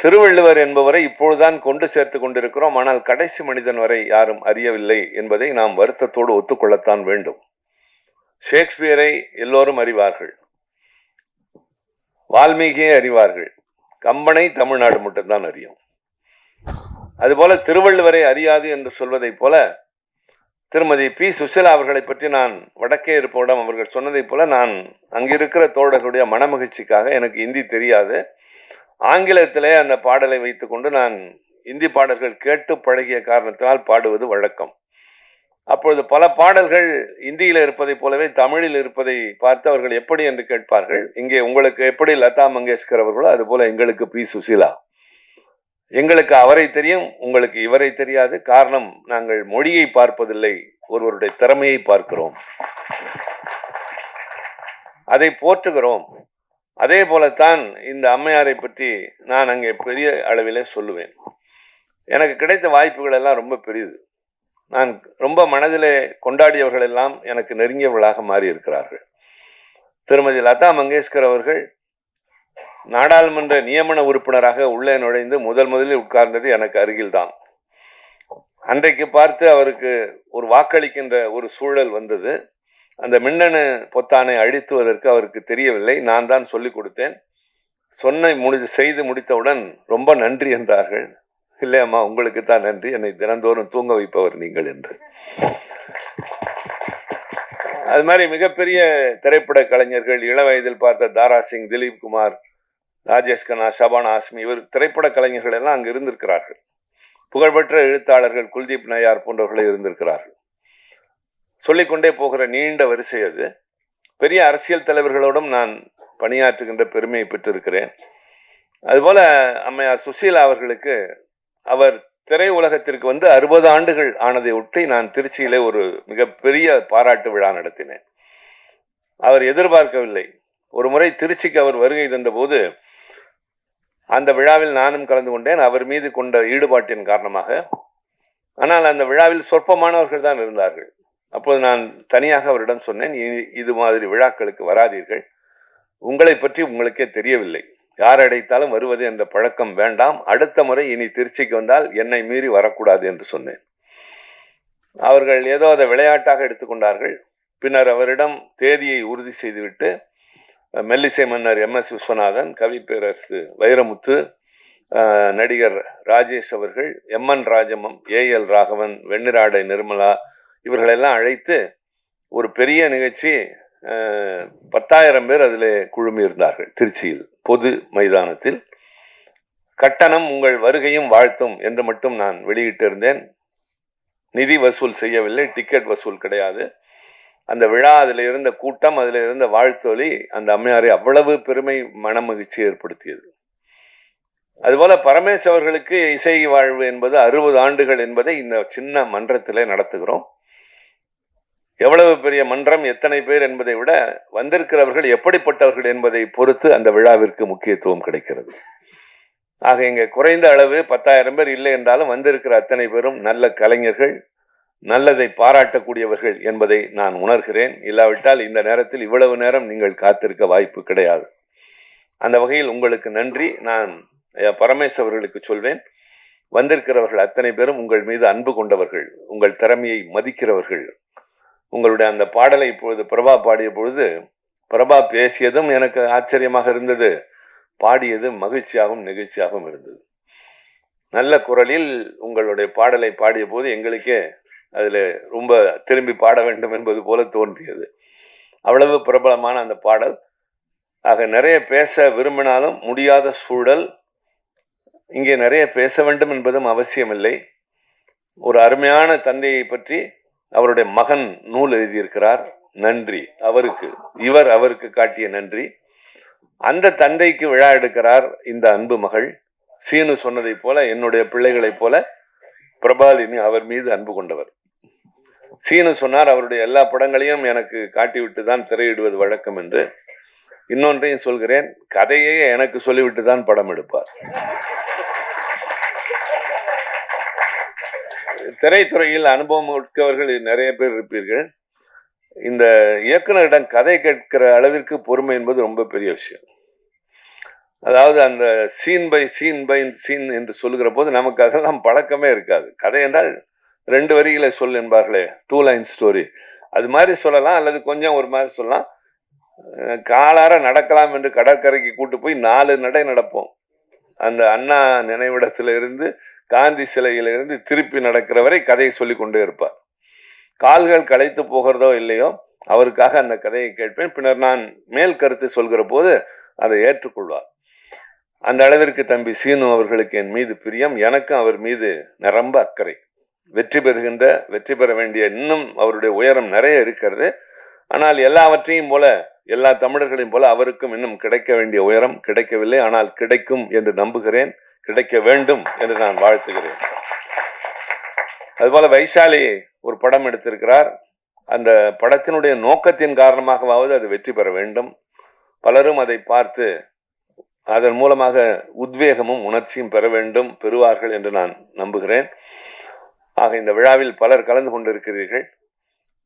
திருவள்ளுவர் என்பவரை இப்பொழுதுதான் கொண்டு சேர்த்து கொண்டிருக்கிறோம், ஆனால் கடைசி மனிதன் வரை யாரும் அறியவில்லை என்பதை நாம் வருத்தத்தோடு ஒத்துக்கொள்ளத்தான் வேண்டும். ஷேக்ஸ்பியரை எல்லோரும் அறிவார்கள், வால்மீகியை அறிவார்கள், கம்பனை தமிழ்நாடு மட்டும்தான் அறியும். அதுபோல திருவள்ளுவரை அறியாது என்று சொல்வதை போல திருமதி பி. சுசீலா அவர்களை பற்றி நான் வடக்கே இருப்பவரிடம் அவர்கள் சொன்னதை போல நான் அங்கிருக்கிற தோழர்களுடைய மனமகிழ்ச்சிக்காக, எனக்கு இந்தி தெரியாது, ஆங்கிலத்திலே அந்த பாடலை வைத்துக்கொண்டு நான் இந்தி பாடல்கள் கேட்டு பழகிய காரணத்தினால் பாடுவது வழக்கம். அப்பொழுது பல பாடல்கள் இந்தியில் இருப்பதை போலவே தமிழில் இருப்பதை பார்த்து அவர்கள் எப்படி என்று கேட்பார்கள். இங்கே உங்களுக்கு எப்படி லதா மங்கேஷ்கர் அவர்களோ அதுபோல எங்களுக்கு பி. சுசீலா. எங்களுக்கு அவரை தெரியும், உங்களுக்கு இவரை தெரியாது. காரணம், நாங்கள் மொழியை பார்ப்பதில்லை, ஒருவருடைய திறமையை பார்க்கிறோம், அதை போற்றுகிறோம். அதே போலத்தான் இந்த அம்மையாரை பற்றி நான் அங்கே பெரிய அளவிலே சொல்லுவேன். எனக்கு கிடைத்த வாய்ப்புகள் எல்லாம் ரொம்ப பெரியது. நான் ரொம்ப மனதிலே கொண்டாடியவர்கள் எல்லாம் எனக்கு நெருங்கியவர்களாக மாறி இருக்கிறார்கள். திருமதி லதா மங்கேஷ்கர் அவர்கள் நாடாளுமன்ற நியமன உறுப்பினராக உள்ளே நுழைந்து முதலில் உட்கார்ந்தது எனக்கு அருகில்தான். அன்றைக்கு பார்த்து அவருக்கு ஒரு வாக்களிக்கின்ற ஒரு சூழல் வந்தது. அந்த மின்னணு பொத்தானை அழித்துவதற்கு அவருக்கு தெரியவில்லை. நான் தான் சொல்லிக் கொடுத்தேன். செய்து முடித்தவுடன் ரொம்ப நன்றி என்றார்கள். இல்லையம்மா, உங்களுக்கு தான் நன்றி, என்னை தினந்தோறும் தூங்க வைப்பவர் நீங்கள் என்று. அது மாதிரி மிகப்பெரிய திரைப்பட கலைஞர்கள், இளம் வயதில் பார்த்த தாரா சிங், திலீப் குமார், ராஜேஷ் கண்ணா, ஷபானா ஆஸ்மி, இவர் திரைப்பட கலைஞர்கள் எல்லாம் அங்கு இருந்திருக்கிறார்கள். புகழ்பெற்ற எழுத்தாளர்கள் குல்தீப் நய்யார் போன்றவர்களே இருந்திருக்கிறார்கள். சொல்லிக்கொண்டே போகிற நீண்ட வரிசை அது. பெரிய அரசியல் தலைவர்களோடும் நான் பணியாற்றுகின்ற பெருமையை பெற்றிருக்கிறேன். அதுபோல அம்மையார் சுசீலா அவர்களுக்கு அவர் திரை உலகத்திற்கு வந்து 60 ஆண்டுகள் ஆனதை ஒட்டி நான் திருச்சியிலே ஒரு மிகப்பெரிய பாராட்டு விழா நடத்தினேன். அவர் எதிர்பார்க்கவில்லை. ஒரு முறை திருச்சிக்கு அவர் வருகை தந்தபோது அந்த விழாவில் நானும் கலந்து கொண்டேன், அவர் மீது கொண்ட ஈடுபாட்டின் காரணமாக. ஆனால் அந்த விழாவில் சொற்பமானவர்கள் தான் இருந்தார்கள். அப்போது நான் தனியாக அவரிடம் சொன்னேன், இது மாதிரி விழாக்களுக்கு வராதீர்கள், உங்களை பற்றி உங்களுக்கே தெரியவில்லை, யார் அடைத்தாலும் வருவது என்ற பழக்கம் வேண்டாம், அடுத்த முறை இனி திருச்சிக்கு வந்தால் என்னை மீறி வரக்கூடாது என்று சொன்னேன். அவர்கள் ஏதோ அதை விளையாட்டாக எடுத்துக்கொண்டார்கள். பின்னர் அவரிடம் தேதியை உறுதி செய்துவிட்டு மெல்லிசை மன்னர் MS விஸ்வநாதன், கவி பேரரசு வைரமுத்து, நடிகர் ராஜேஷ் அவர்கள், MN ராஜமம், AL ராகவன், வெண்ணிராடை நிர்மலா இவர்களெல்லாம் அழைத்து ஒரு பெரிய நிகழ்ச்சி, 10,000 பேர் அதில் குழுமி இருந்தார்கள் திருச்சியில் பொது மைதானத்தில். கட்டணம் உங்கள் வருகையும் வாழ்த்தும் என்று மட்டும் நான் வெளியிட்டிருந்தேன். நிதி வசூல் செய்யவில்லை, டிக்கெட் வசூல் கிடையாது. அந்த விழா, அதில் இருந்த கூட்டம், அதில் இருந்த வாழ்த்தொலி அந்த அம்மையாரை அவ்வளவு பெருமை மனமகிழ்ச்சி ஏற்படுத்தியது. அதுபோல பரமேஸ் அவர்களுக்கு இசை வாழ்வு என்பது 60 ஆண்டுகள் என்பதை இந்த சின்ன மன்றத்திலே நடத்துகிறோம். எவ்வளவு பெரிய மன்றம், எத்தனை பேர் என்பதை விட வந்திருக்கிறவர்கள் எப்படிப்பட்டவர்கள் என்பதை பொறுத்து அந்த விழாவிற்கு முக்கியத்துவம் கிடைக்கிறது. ஆக இங்கே குறைந்த அளவு 10,000 பேர் இல்லை என்றாலும் வந்திருக்கிற அத்தனை பேரும் நல்ல கலைஞர்கள், நல்லதை பாராட்டக்கூடியவர்கள் என்பதை நான் உணர்கிறேன். இல்லாவிட்டால் இந்த நேரத்தில் இவ்வளவு நேரம் நீங்கள் காத்திருக்க வாய்ப்பு கிடையாது. அந்த வகையில் உங்களுக்கு நன்றி. நான் பரமேஸ் அவர்களுக்கு சொல்வேன், வந்திருக்கிறவர்கள் அத்தனை பேரும் உங்கள் மீது அன்பு கொண்டவர்கள், உங்கள் திறமையை மதிக்கிறவர்கள். உங்களுடைய அந்த பாடலை இப்பொழுது பிரபா பாடிய பொழுது, பிரபா பேசியதும் எனக்கு ஆச்சரியமாக இருந்தது, பாடியது மகிழ்ச்சியாகவும் நெகிழ்ச்சியாகவும் இருந்தது. நல்ல குரலில் உங்களுடைய பாடலை பாடிய போது எங்களுக்கே அதில் ரொம்ப திரும்பி பாட வேண்டும் என்பது போல தோன்றியது. அவ்வளவு பிரபலமான அந்த பாடல். ஆக நிறைய பேச விரும்பினாலும் முடியாத சூழல். இங்கே நிறைய பேச வேண்டும் என்பதும் அவசியமில்லை. ஒரு அருமையான தந்தையை பற்றி அவருடைய மகன் நூல் எழுதியிருக்கிறார். நன்றி அவருக்கு, இவர் அவருக்கு காட்டிய நன்றி. அந்த தந்தைக்கு விழா எடுக்கிறார் இந்த அன்பு மகள். சீனு சொன்னதை போல, என்னுடைய பிள்ளைகளைப் போல பிரபாலினி அவர் மீது அன்பு கொண்டவர். சீனு சொன்னார், அவருடைய எல்லா படங்களையும் எனக்கு காட்டிவிட்டு தான் திரையிடுவது வழக்கம் என்று. இன்னொன்றையும் சொல்கிறேன், கதையே எனக்கு சொல்லிவிட்டு தான் படம் எடுப்பார். திரைத்துறையில் அனுபவம் மிக்கவர்கள் நிறைய பேர் இருப்பீர்கள். இந்த இயக்குனரிடம் கதை கேட்கிற அளவிற்கு பொறுமை என்பது ரொம்ப பெரிய விஷயம். அதாவது அந்த சீன் பை சீன் என்று சொல்லுகிற போது நமக்கு அதெல்லாம் பழக்கமே இருக்காது. கதை என்றால் 2 வரிகளை சொல் என்பார்களே, 2 லைன் ஸ்டோரி, அது மாதிரி சொல்லலாம், அல்லது கொஞ்சம் ஒரு மாதிரி சொல்லலாம். காலார நடக்கலாம் என்று கடற்கரைக்கு கூட்டு போய் 4 நடை நடப்போம். அந்த அண்ணா நினைவிடத்திலிருந்து காந்தி சிலையிலிருந்து திருப்பி நடக்கிற வரை கதையை சொல்லி கொண்டே இருப்பார். கால்கள் களைத்து போகிறதோ இல்லையோ அவருக்காக அந்த கதையை கேட்பேன். பின்னர் நான் மேல் கருத்து சொல்கிற போது அதை ஏற்றுக்கொள்வார். அந்த அளவிற்கு தம்பி சீனு அவர்களுக்கு என் மீது பிரியம், எனக்கும் அவர் மீது நிரம்ப அக்கறை. வெற்றி பெற வேண்டிய இன்னும் அவருடைய உயரம் நிறைய இருக்கிறது. ஆனால் எல்லாவற்றையும் போல, எல்லா தமிழர்களையும் போல அவருக்கும் இன்னும் கிடைக்க வேண்டிய உயரம் கிடைக்கவில்லை. ஆனால் கிடைக்கும் என்று நம்புகிறேன், கிடைக்க வேண்டும் என்று நான் வாழ்த்துகிறேன். அதுபோல வைஷாலி ஒரு படம் எடுத்திருக்கிறார். அந்த படத்தினுடைய நோக்கத்தின் காரணமாகவாவது அது வெற்றி பெற வேண்டும். பலரும் அதை பார்த்து அதன் மூலமாக உத்வேகமும் உணர்ச்சியும் பெற வேண்டும், பெறுவார்கள் என்று நான் நம்புகிறேன். ஆக இந்த விழாவில் பலர் கலந்து கொண்டிருக்கிறீர்கள்,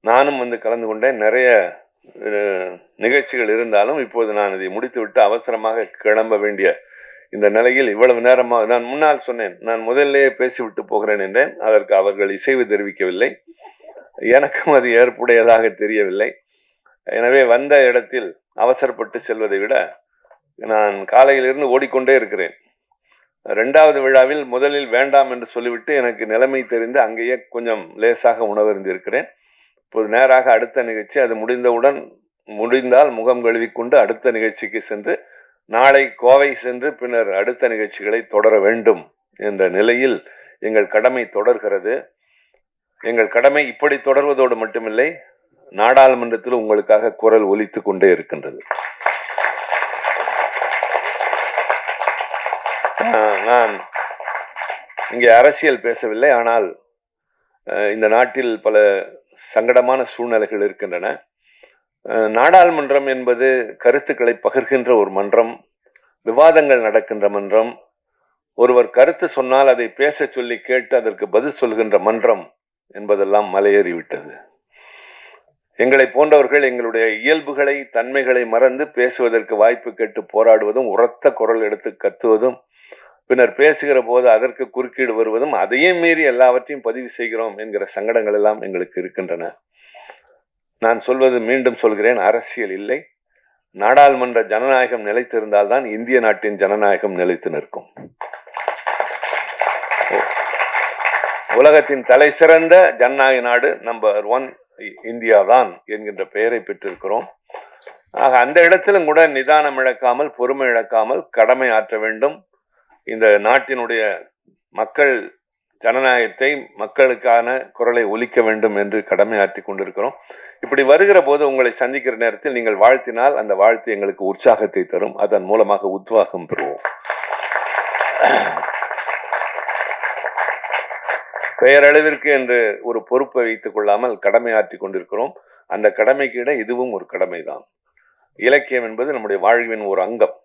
நானும் வந்து கலந்து கொண்டேன். நிறைய நிகழ்ச்சிகள் இருந்தாலும் இப்போது நான் இதை முடித்துவிட்டு அவசரமாக கிளம்ப வேண்டிய இந்த நிலையில் இவ்வளவு நேரமாக நான் முன்னால் சொன்னேன், நான் முதல்லேயே பேசிவிட்டு போகிறேன் என்றேன். அதற்கு அவர்கள் இசைவு தெரிவிக்கவில்லை, எனக்கும் அது ஏற்புடையதாக தெரியவில்லை. எனவே வந்த இடத்தில் அவசரப்பட்டு செல்வதை விட நான் காலையிலிருந்து ஓடிக்கொண்டே இருக்கிறேன். 2வது விழாவில் முதலில் வேண்டாம் என்று சொல்லிவிட்டு எனக்கு நிலைமை தெரிந்து அங்கேயே கொஞ்சம் லேசாக உணவருந்திருக்கிறேன். இப்போது நேராக அடுத்த நிகழ்ச்சி, அது முடிந்தால் முகம் கழுவிக்கொண்டு அடுத்த நிகழ்ச்சிக்கு சென்று நாளை கோவை சென்று பின்னர் அடுத்த நிகழ்ச்சிகளை தொடர வேண்டும் என்ற நிலையில் எங்கள் கடமை தொடர்கிறது. எங்கள் கடமை இப்படி தொடர்வதோடு மட்டுமில்லை, நாடாளுமன்றத்தில் உங்களுக்காக குரல் ஒலித்து கொண்டே இருக்கின்றது. நான் இங்கே அரசியல் பேசவில்லை, ஆனால் இந்த நாட்டில் பல சங்கடமான சூழ்நிலைகள் இருக்கின்றன. நாடாளுமன்றம் என்பது கருத்துக்களை பகிர்கின்ற ஒரு மன்றம், விவாதங்கள் நடக்கின்ற மன்றம். ஒருவர் கருத்து சொன்னால் அதை பேச சொல்லி கேட்டு அதற்கு பதில் சொல்கின்ற மன்றம் என்பதெல்லாம் மலையேறிவிட்டது. எங்களை போன்றவர்கள் எங்களுடைய இயல்புகளை, தன்மைகளை மறந்து பேசுவதற்கு வாய்ப்பு கேட்டு போராடுவதும், உரத்த குரல் எடுத்து கத்துவதும், பின்னர் பேசுகிற போது அதற்கு குறுக்கீடு வருவதும், அதையும் மீறி எல்லாவற்றையும் பதிவு செய்கிறோம் என்கிற சங்கடங்கள் எல்லாம் எங்களுக்கு இருக்கின்றன. நான் சொல்வது, மீண்டும் சொல்கிறேன், அரசியல் இல்லை. நாடாளுமன்ற ஜனநாயகம் நிலைத்திருந்தால்தான் இந்திய நாட்டின் ஜனநாயகம் நிலைத்து நிற்கும். உலகத்தின் தலை சிறந்த ஜனநாயக நாடு நம்பர் 1 இந்தியா தான் என்கின்ற பெயரை பெற்றிருக்கிறோம். ஆக அந்த இடத்திலும் கூட நிதானம் இழக்காமல், பொறுமை இழக்காமல் கடமை ஆற்ற வேண்டும். இந்த நாட்டினுடைய மக்கள் ஜனநாயகத்தை, மக்களுக்கான குரலை ஒலிக்க வேண்டும் என்று கடமை ஆற்றி கொண்டிருக்கிறோம். இப்படி வருகிற போது உங்களை சந்திக்கிற நேரத்தில் நீங்கள் வாழ்த்தினால் அந்த வாழ்த்து எங்களுக்கு உற்சாகத்தை தரும். அதன் மூலமாக உத்வாகம் பெறுவோம். பெயரளவிற்கு என்று ஒரு பொறுப்பை வைத்துக் கொள்ளாமல் கடமை ஆற்றி கொண்டிருக்கிறோம். அந்த கடமைக்கு இட இதுவும் ஒரு கடமைதான். இலக்கியம் என்பது நம்முடைய வாழ்வின் ஒரு அங்கம்.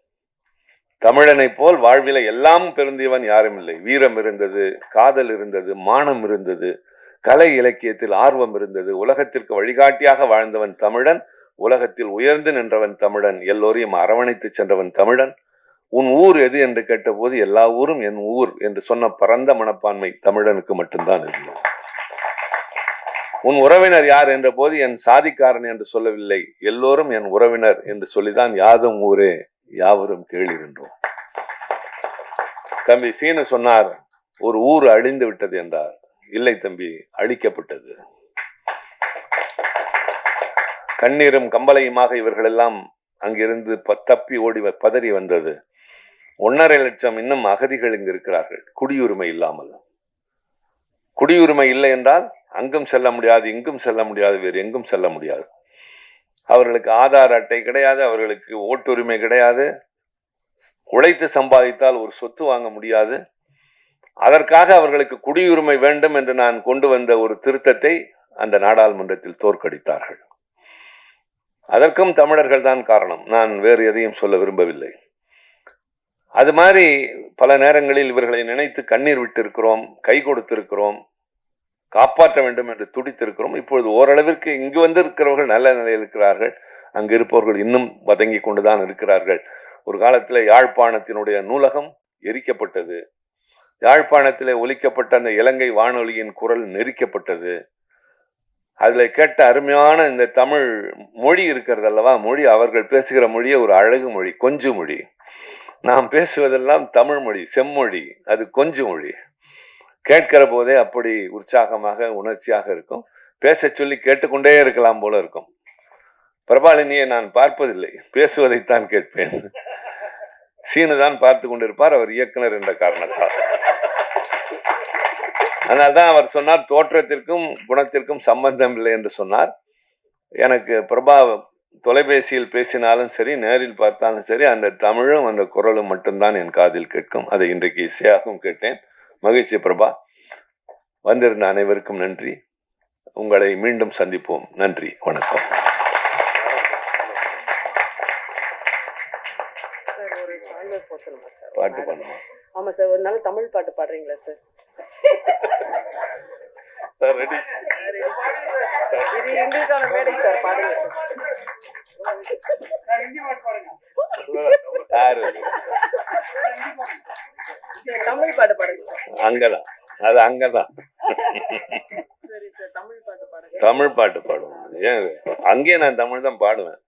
தமிழனை போல் வாழ்வில எல்லாம் பெருந்தியவன் யாரும் இல்லை. வீரம் இருந்தது, காதல் இருந்தது, மானம் இருந்தது, கலை இலக்கியத்தில் ஆர்வம் இருந்தது. உலகத்திற்கு வழிகாட்டியாக வாழ்ந்தவன் தமிழன், உலகத்தில் உயர்ந்து நின்றவன் தமிழன், எல்லோரையும் அரவணைத்து சென்றவன் தமிழன். உன் ஊர் எது என்று கேட்டபோது எல்லா ஊரும் என் ஊர் என்று சொன்ன பரந்த மனப்பான்மை தமிழனுக்கு மட்டும்தான் இருந்தது. உன் உறவினர் யார் என்ற போது என் சாதிக்காரன் என்று சொல்லவில்லை, எல்லோரும் என் உறவினர் என்று சொல்லிதான் யாதும் ஊரே யாவரும் கேளிருந்தோம். தம்பி சீனு சொன்னார், ஒரு ஊர் அழிந்து விட்டது என்றார். இல்லை தம்பி, அழிக்கப்பட்டது. கண்ணீரும் கம்பளையுமாக இவர்கள் எல்லாம் அங்கிருந்து தப்பி ஓடி பதறி வந்தது. 1.5 லட்சம் இன்னும் அகதிகள் இங்கு இருக்கிறார்கள், குடியுரிமை இல்லாமல். குடியுரிமை இல்லை என்றால் அங்கும் செல்ல முடியாது, இங்கும் செல்ல முடியாது, வேறு எங்கும் செல்ல முடியாது. அவர்களுக்கு ஆதார் அட்டை கிடையாது, அவர்களுக்கு ஓட்டுரிமை கிடையாது, உழைத்து சம்பாதித்தால் ஒரு சொத்து வாங்க முடியாது. அதற்காக அவர்களுக்கு குடியுரிமை வேண்டும் என்று நான் கொண்டு வந்த ஒரு திருத்தத்தை அந்த நாடாளுமன்றத்தில் தோற்கடித்தார்கள். அதற்கும் தமிழர்கள் தான் காரணம். நான் வேறு எதையும் சொல்ல விரும்பவில்லை. அது மாதிரி பல நேரங்களில் இவர்களை நினைத்து கண்ணீர் விட்டிருக்கிறோம், கை கொடுத்திருக்கிறோம், காப்பாற்ற வேண்டும் என்று துடித்திருக்கிறோம். இப்பொழுது ஓரளவிற்கு இங்கு வந்து இருக்கிறவர்கள் நல்ல நிலையில் இருக்கிறார்கள், அங்கு இருப்பவர்கள் இன்னும் வதங்கி கொண்டுதான் இருக்கிறார்கள். ஒரு காலத்தில் யாழ்ப்பாணத்தினுடைய நூலகம் எரிக்கப்பட்டது, யாழ்ப்பாணத்திலே ஒலிக்கப்பட்ட அந்த இலங்கை வானொலியின் குரல் நெரிக்கப்பட்டது. அதுல கேட்ட அருமையான இந்த தமிழ் மொழி இருக்கிறது அல்லவா, மொழி, அவர்கள் பேசுகிற மொழியே ஒரு அழகு மொழி, கொஞ்சு மொழி. நாம் பேசுவதெல்லாம் தமிழ் மொழி, செம்மொழி, அது கொஞ்சு மொழி. கேட்கிற போதே அப்படி உற்சாகமாக, உணர்ச்சியாக இருக்கும். பேச சொல்லி கேட்டுக்கொண்டே இருக்கலாம் போல இருக்கும். பிரபாலினியை நான் பார்ப்பதில்லை, பேசுவதைத்தான் கேட்பேன். சீனு தான் பார்த்து கொண்டிருப்பார், அவர் இயக்குனர் என்ற காரணத்தால். அதனால்தான் அவர் சொன்னார், தோற்றத்திற்கும் குணத்திற்கும் சம்பந்தம் இல்லை என்று சொன்னார். எனக்கு பிரபா தொலைபேசியில் பேசினாலும் சரி, நேரில் பார்த்தாலும் சரி, அந்த தமிழும் அந்த குரலும் மட்டும்தான் என் காதில் கேட்கும். அதை இன்றைக்கு இசையாகவும் கேட்டேன். மகிழ்ச்சி பிரபா. வந்திருந்த அனைவருக்கும் நன்றி. உங்களை மீண்டும் சந்திப்போம். நன்றி, வணக்கம். பாட்டு பண்ணுமா? ஆமா சார், ஒரு நாள் தமிழ் பாட்டு பாடுறீங்களா சார்? ரெடி. இது எங்களுக்கான மேடை சார், பாடுங்க. தமிழ் பாட்டு பாடுங்க. அங்கதான், அது அங்கதான். சரி சார், தமிழ் பாட்டு பாடுங்க. தமிழ் பாட்டு பாடுவோம். ஏன் அங்கேயே நான் தமிழ் தான் பாடுவேன்.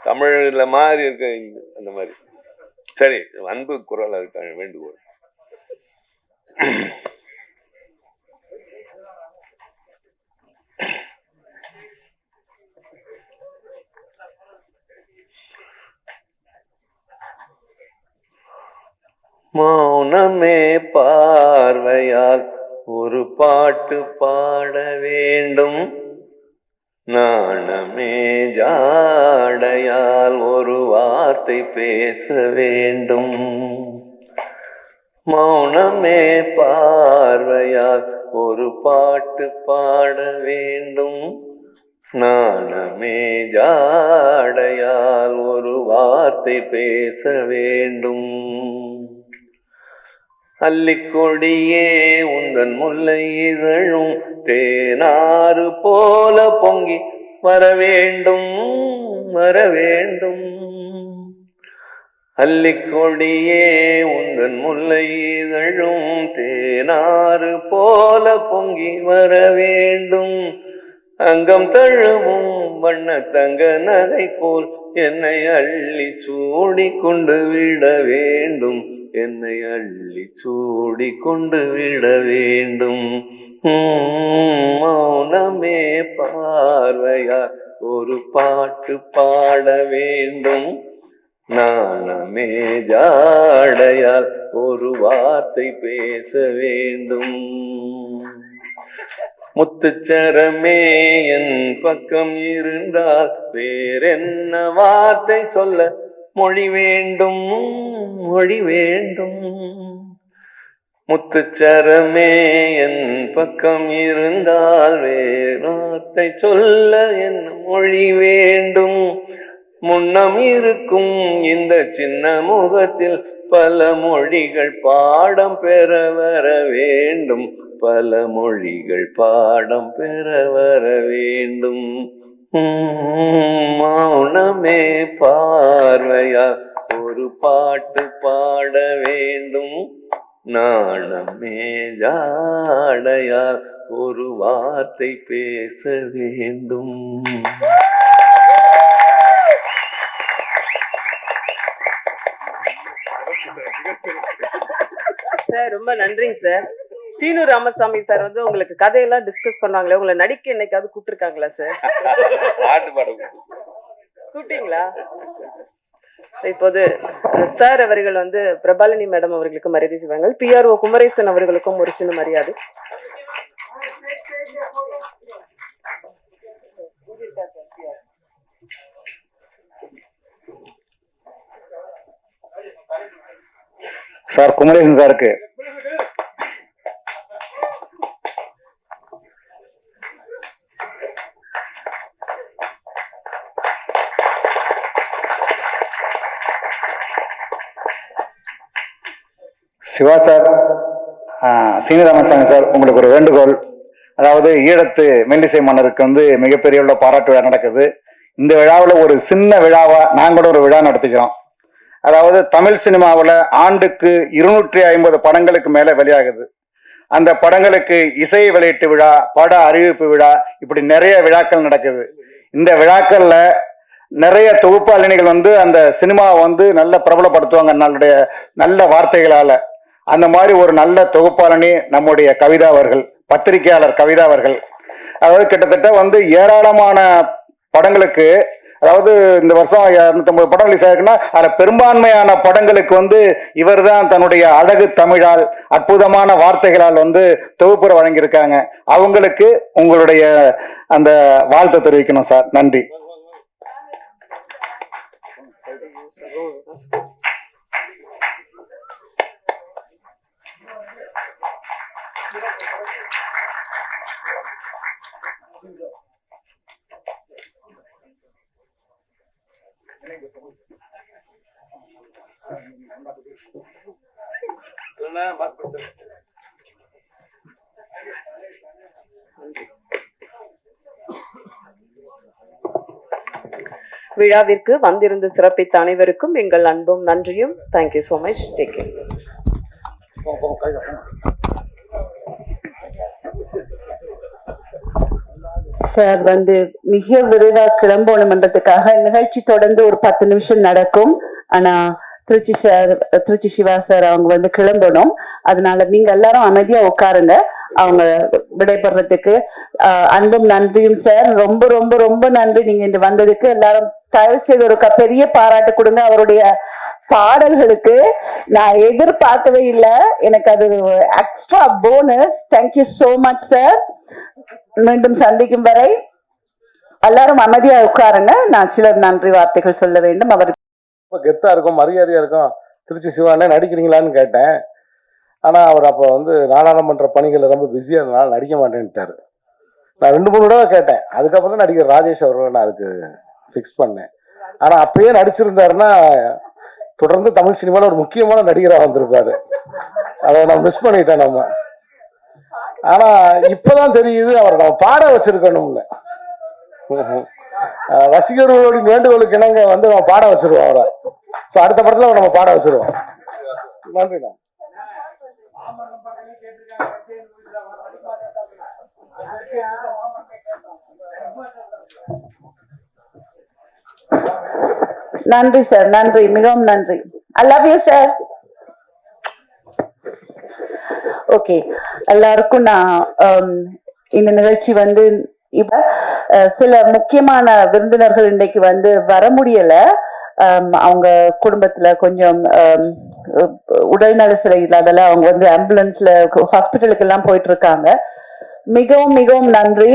தமிழ்ல மாதிரி இருக்க அந்த மாதிரி. சரி, அன்பு குரல் இருக்க வேண்டுகோள். மௌனமே பார்வையால் ஒரு பாட்டு பாட வேண்டும், நாணமே ஜாடையால் ஒரு வார்த்தை பேச வேண்டும். மௌனமே பார்வையால் ஒரு பாட்டு பாட வேண்டும், நாணமே ஜாடையால் ஒரு வார்த்தை பேச வேண்டும். அல்லிக்கொடியே உந்தன் முல்லை இதழும் தேனாறு போல பொங்கி வர வேண்டும், வர வேண்டும். அல்லிக்கொடியே உந்தன் முல்லை இதழும் தேனாறு போல பொங்கி வர வேண்டும். அங்கம் தழுவும் வண்ண தங்க நகை போல் என்னை அள்ளி சூடி கொண்டு விட வேண்டும், என்னை அள்ளி சூடி கொண்டு விட வேண்டும். மௌனமே பார்வையா ஒரு பாட்டு பாட வேண்டும். நாணமே ஜாடையால் ஒரு வார்த்தை பேச வேண்டும். முத்துச்சரமே என் பக்கம் இருந்தால் வேறென்ன வார்த்தை சொல்ல மொழி வேண்டும், மொழி வேண்டும். முத்துச்சரமே என் பக்கம் இருந்தால் வேறு வார்த்தை சொல்ல என்ன மொழி வேண்டும். முன்னம் இருக்கும் இந்த சின்ன முகத்தில் பல மொழிகள் பாடம் பெற வர வேண்டும், பல மொழிகள் பாடம் பெற வர வேண்டும். மௌனமே பார்வையா ஒரு பாட்டு பாட வேண்டும். நாணமே ஜாடையால் ஒரு வார்த்தை பேச வேண்டும். சார் ரொம்ப நன்றிங்க சார். சீனு ராமசாமி சார் வந்து உங்களுக்கு கதையெல்லாம் டிஸ்கஸ் பண்ணாங்களே, உங்களை நடிக்க என்னைக்காவது கூப்பிட்டுருக்காங்களா சார்? பாட்டு பாட கூப்பிட்டீங்களா? இப்போது சார் அவர்கள் வந்து பிரபாலினி மேடம் அவர்களுக்கு மரியாதை செய்வாங்க. PRO குமரேசன் அவர்களுக்கும் ஒரு சின்ன மரியாதை. சார் குமரேசன் சாருக்கு சிவா சார், சீனிராமசாமி சார், உங்களுக்கு ஒரு வேண்டுகோள். அதாவது ஈழத்து மெல்லிசை மன்னருக்கு வந்து மிகப்பெரிய உள்ள பாராட்டு விழா நடக்குது. இந்த விழாவில் ஒரு சின்ன விழாவா நாங்களும் ஒரு விழா நடத்திக்கிறோம். அதாவது தமிழ் சினிமாவில் ஆண்டுக்கு 250 படங்களுக்கு மேல வெளியாகுது. அந்த படங்களுக்கு இசை வெளியீட்டு விழா, பட அறிவிப்பு விழா, இப்படி நிறைய விழாக்கள் நடக்குது. இந்த விழாக்கள்ல நிறைய தொகுப்பாளினிகள் வந்து அந்த சினிமாவை வந்து நல்ல பிரபலப்படுத்துவாங்க நம்மளுடைய நல்ல வார்த்தைகளால. அந்த மாதிரி ஒரு நல்ல தொகுப்பாளனி நம்முடைய கவிதா அவர்கள், பத்திரிகையாளர் கவிதா அவர்கள். அதாவது கிட்டத்தட்ட வந்து ஏராளமான படங்களுக்கு, அதாவது இந்த வருஷம் 250 படம் ரிலீஸ் ஆயிருக்குன்னா அதில் பெரும்பான்மையான படங்களுக்கு வந்து இவர் தான் தன்னுடைய அழகு தமிழால் அற்புதமான வார்த்தைகளால் வந்து தொகுப்புற வழங்கியிருக்காங்க. அவங்களுக்கு உங்களுடைய அந்த வாழ்த்தை தெரிவிக்கணும் சார். நன்றி. விழாவிற்கு வந்திருந்து சிறப்பித்த அனைவருக்கும் எங்கள் அன்பும் நன்றியும். Thank you so much. Take care. Sir வந்து மிக விரைவா கிளம்பணும்ன்றதுக்காக நிகழ்ச்சி தொடர்ந்து ஒரு 10 நிமிஷம் நடக்கும். ஆனா திருச்சி சிவா சார் அவங்க வந்து கிளம்பணும். அதனால நீங்க எல்லாரும் அமைதியா உட்காருங்க. அவங்க விடைபெறதுக்கு அன்பும் நன்றியும் சார். ரொம்ப ரொம்ப ரொம்ப நன்றி நீங்க இங்க வந்ததுக்கு. எல்லாரும் தயவு செய்து ஒரு பெரிய பாராட்டு கொடுங்க அவருடைய பாடல்களுக்கு. நான் எதிர்பார்க்கவே இல்லை, எனக்கு அது extra bonus. Thank you so much sir. மீண்டும் சந்திக்கும் வரை எல்லாரும் அமைதியா உட்காருங்க. நான் சில நன்றி வார்த்தைகள் சொல்ல வேண்டும். அவர் கெத்தா இருக்கும், மரியாதையா இருக்கும். திருச்சி சிவானே நடிக்கிறீங்களான்னு கேட்டேன். ஆனா அவர் அப்போ வந்து நாடாளுமன்ற பணிகள் ரொம்ப பிஸியா இருந்தனால நடிக்க மாட்டேன்ட்டாரு. நான் 2-3 தடவை கேட்டேன். அதுக்கப்புறம் தான் நடிகர் ராஜேஷ் அவர்களை நான் அதுக்கு ஃபிக்ஸ் பண்ணேன். ஆனா அப்பயே நடிச்சிருந்தாருன்னா தொடர்ந்து தமிழ் சினிமாவில் ஒரு முக்கியமான நடிகராக வந்திருப்பாரு. அதை நான் மிஸ் பண்ணிட்டேன் நம்ம. ஆனா இப்பதான் தெரியுது அவரை நம்ம பாட வச்சிருக்கணும்னு. ரசிகர்களுடைய வேண்டுகோளுக்கு இணங்க வந்து நம்ம பாட வச்சிருவோம் அவரை. ஸோ அடுத்த படத்துல நம்ம பாட வச்சிருவோம். நன்றிண்ணா. நன்றி சார், நன்றி, மிகவும் நன்றி. ஐ லவ் யூ சார். ஓகே, எல்லாருக்கும் நான் இந்த நிகழ்ச்சி வந்து இப்ப சில முக்கியமான விருந்தினர்கள் இன்னைக்கு வந்து வர முடியல. அவங்க குடும்பத்துல கொஞ்சம் உடல்நல சிலை இல்லாதல அவங்க வந்து ஆம்புலன்ஸ்ல ஹாஸ்பிட்டலுக்கு எல்லாம் போயிட்டு இருக்காங்க. மிகவும் மிகவும் நன்றி.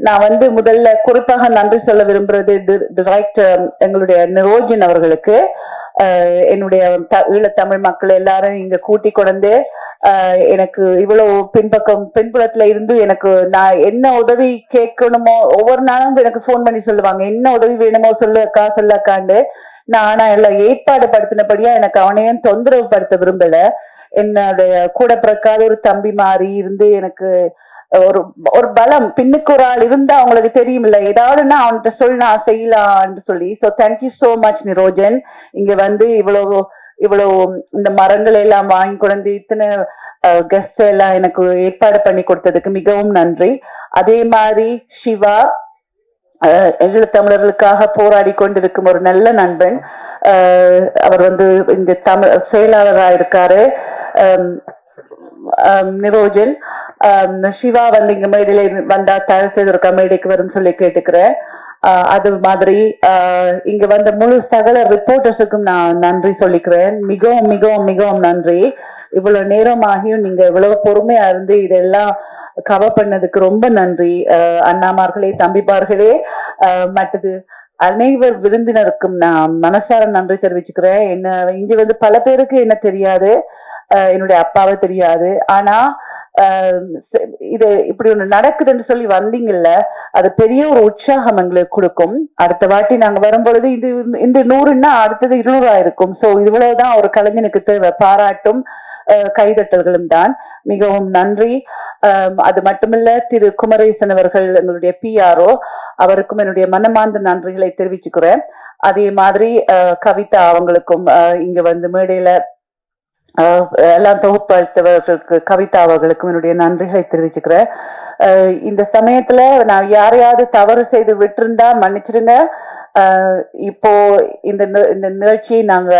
நான் வந்து முதல்ல குறிப்பாக நன்றி சொல்ல விரும்புறது டைரக்டர் எங்களுடைய நிரோஜன் அவர்களுக்கு. என்னுடைய ஈழத்தமிழ் மக்கள் எல்லாரும் இங்க கூட்டி கொண்டு எனக்கு இவ்வளவு பின்புலத்துல இருந்து எனக்கு நான் என்ன உதவி கேட்கணுமோ ஒவ்வொரு நாளும் எனக்கு போன் பண்ணி சொல்லுவாங்க, என்ன உதவி வேணுமோ சொல்லக்காண்டு. நான் எல்லாம் ஏற்பாடு படுத்தினபடியா எனக்கு அவனையும் தொந்தரவு படுத்த விரும்பல. என்னுடைய கூட பிறக்காத ஒரு தம்பி மாதிரி இருந்து எனக்கு ஒரு பலம், பின்னுக்கு ஒரு ஆள் இருந்தா அவங்களுக்கு தெரியுமில்ல, ஏதாவதுன்னா அவன்கிட்ட சொல்லலாம் செய்யலான்னு சொல்லி. So thank you so much Nirojan. இங்க வந்து இவ்வளவு இந்த மரங்களை எல்லாம் வாங்கி கொண்டு இத்தனை கெஸ்ட் எல்லாம் எனக்கு ஏற்பாடு பண்ணி கொடுத்ததுக்கு மிகவும் நன்றி. அதே மாதிரி சிவா ஈழத்தமிழர்களுக்காக போராடி கொண்டிருக்கும் ஒரு நல்ல நண்பன். அவர் வந்து இந்த செயலாளராக இருக்காரு. நிரோஜன் சிவா வந்து இங்க மேடையில வந்தா தயார் செய்த ஒரு மேடைக்கு வரும் சொல்லி கேட்டுக்கிறேன். அது மாதிரி இங்க வந்த முழு சகல ரிப்போர்ட்டர்ஸுக்கும் நான் நன்றி சொல்லிக்கிறேன். மிகவும் மிகவும் மிகவும் நன்றி. இவ்வளவு நேரமாகியும் நீங்க இவ்வளவு பொறுமையா இருந்து இதெல்லாம் கவர் பண்ணதுக்கு ரொம்ப நன்றி. அண்ணாமார்களே, தம்பிமார்களே, மற்றது அனைவர் விருந்தினருக்கும் நான் மனசார நன்றி தெரிவிச்சுக்கிறேன். என்ன இங்க வந்து பல பேருக்கு என்ன தெரியாது, என்னுடைய அப்பாவை தெரியாது. ஆனா இது இப்படி ஒண்ணு நடக்குதுன்னு சொல்லி வந்தீங்கல்ல, அது பெரிய ஒரு உற்சாகம் எங்களுக்கு கொடுக்கும். அடுத்த வாட்டி நாங்க வரும்பொழுது இந்த 100ன்னா அடுத்தது 200 ஆயிருக்கும். சோ இவ்வளவுதான் ஒரு கலைஞனுக்கு தேவை, பாராட்டும் கைதட்டல்களும் தான். மிகவும் நன்றி. அது மட்டுமில்ல, திரு குமரேசன் அவர்கள் எங்களுடைய PRO, அவருக்கும் என்னுடைய மனமார்ந்த நன்றிகளை தெரிவிச்சுக்கிறேன். அதே மாதிரி கவிதா அவங்களுக்கும் இங்க வந்து மேடையில எல்லாம் தொகுப்பளித்தவர்களுக்கு கவிதா அவர்களுக்கும் என்னுடைய நன்றிகளை தெரிவிச்சுக்கிறேன். இந்த சமயத்துல நான் யாரையாவது தவறு செய்து விட்டிருந்தா மன்னிச்சிருங்க. இப்போ இந்த நிகழ்ச்சியை நாங்க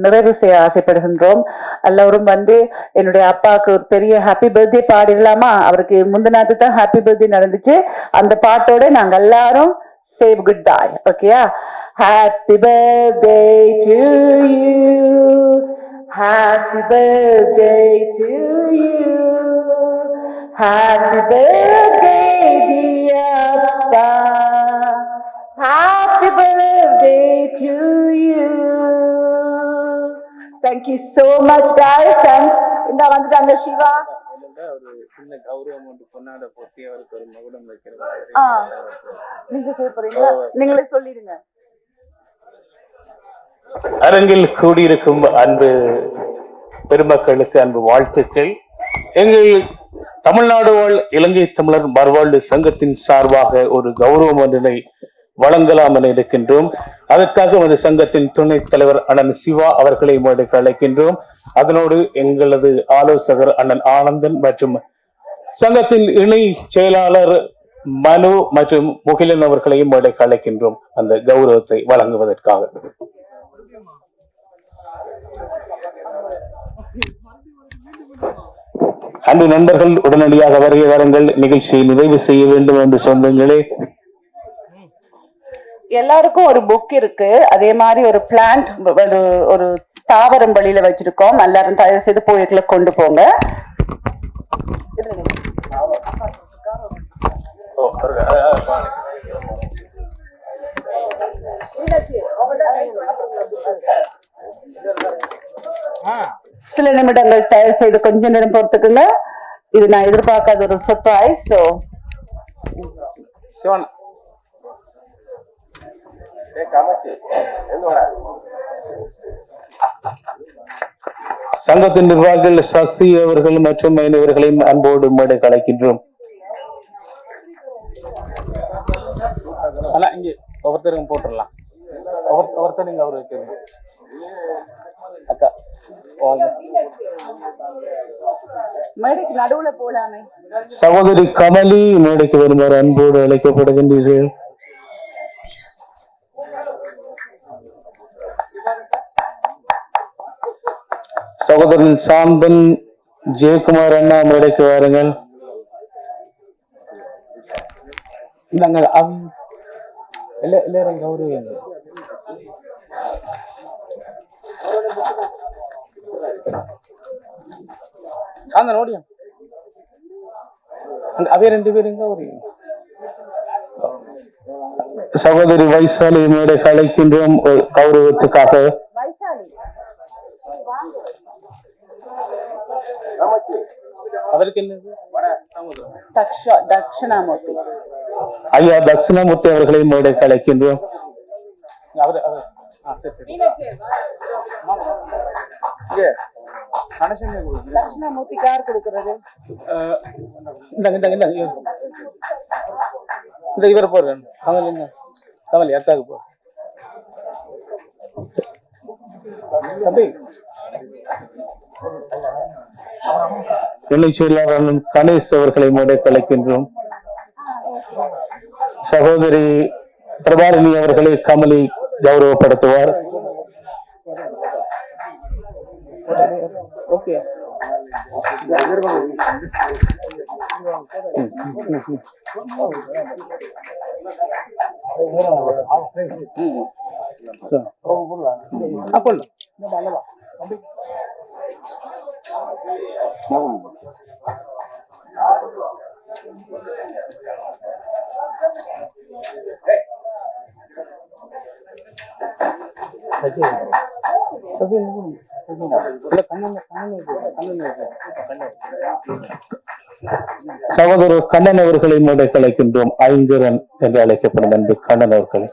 நிறைவு செய்ய ஆசைப்படுகின்றோம். எல்லாரும் வந்து என்னுடைய அப்பாவுக்கு ஒரு பெரிய ஹாப்பி பர்த்டே பாடிடலாமா? அவருக்கு முந்தினாத்து தான் ஹாப்பி பர்த்டே நடந்துச்சு. அந்த பாட்டோட நாங்க எல்லாரும் சேவ் குட் பை. ஓகேயா? Happy birthday to you, happy birthday to you, happy birthday dear Appa, happy birthday to you. Thank you so much guys. Thanks. இந்த வந்துட்டாங்க சிவா. ஒரு சின்ன கௌரவம் ஒன்று பொன்னாட போட்டி அவருக்கு ஒரு மகுடம் வைக்கிறது. நீங்க சொல்ல போறீங்களா? நீங்களே சொல்லிடுங்க. அரங்கில் கூடியிருக்கும் அன்பு பெருமக்களுக்கு அன்பு வாழ்த்துக்கள். எங்கள் தமிழ்நாடு வாழ் இலங்கை தமிழர் மறுவாழ்வு சங்கத்தின் சார்பாக ஒரு கௌரவம் ஒன்றினை வழங்கலாம் என இருக்கின்றோம். அதற்காக அந்த சங்கத்தின் துணைத் தலைவர் அண்ணன் சிவா அவர்களை மேடைக்கு அழைக்கின்றோம். அதனோடு எங்களது ஆலோசகர் அண்ணன் ஆனந்தன் மற்றும் சங்கத்தின் இணை செயலாளர் மனு மற்றும் முகிலன் அவர்களையும் மேடைக்கு அழைக்கின்றோம் அந்த கௌரவத்தை வழங்குவதற்காக. அன்பு நண்பர்கள், உடனடியாக வருகை வாருங்கள். நிகழ்ச்சியை நிறைவு செய்ய வேண்டும் என்று சொந்தங்களே. எல்லாருக்கும் ஒரு புக் இருக்கு. அதே மாதிரி ஒரு பிளான்ட், ஒரு தாவரம் வழியில வச்சிருக்கோம். எல்லாரும் தயவு செய்து போய்க்குள்ள கொண்டு போங்க. சில நிமிடங்கள் தயவு செய்து கொஞ்ச நேரம் பொறுத்துக்குங்க. இது நான் எதிர்பார்க்காத ஒரு சர்ப்ரைஸ். ஸோ சிவன் சங்கத்தின் நிர்வாகிகள் சசி அவர்கள் மற்றும் மீனவர்களையும் அன்போடு மேடை கலைக்கின்றோம். ஆனா இங்க ஒவ்வொருத்தரும் போட்டுடலாம். ஒவ்வொருத்தர் நீங்க அவரு வைக்கிறீங்க. அக்கா மேடைக்கு நடுவுல போலாமே. சகோதரி கமலி மேடைக்கு வருமாறு அன்போடு அழைக்கப்படுகின்றீர்கள். சகோதரன் சாந்தன் ஜெயக்குமார் அண்ணா மேடைக்கு வாருங்கள். நாங்கள் எல்லாரும் கௌரவிங்க. சாந்தன் ஓடியும் அவைய 2 பேரும் கௌரவிங்க. சகோதரி வைசாலி மேடை கலைக்கின்றோம் கௌரவத்துக்காக. அவருக்கு என்னது? தட்சிணாமூர்த்தி. ஐயா தட்சிணாமூர்த்தி அவர்களை மேடை கலைக்கின்றோம். தட்சிணாமூர்த்திக்கு யார் கொடுக்கிறது? இந்த இவர் போடுறேன். கமல் எத்தாக்கு போ. இணை செயலாளர் கணேஷ் அவர்களை மேடை கலைக்கின்றோம். சகோதரி பிரபாலினி அவர்களை கமலி கௌரவப்படுத்துவார். ஓகே சகோதரர் கண்ணன் அவர்களை மேடை கலைக்கின்றோம். ஐங்கரன் என்று அழைக்கப்படும் என்று கண்ணன் அவர்களை.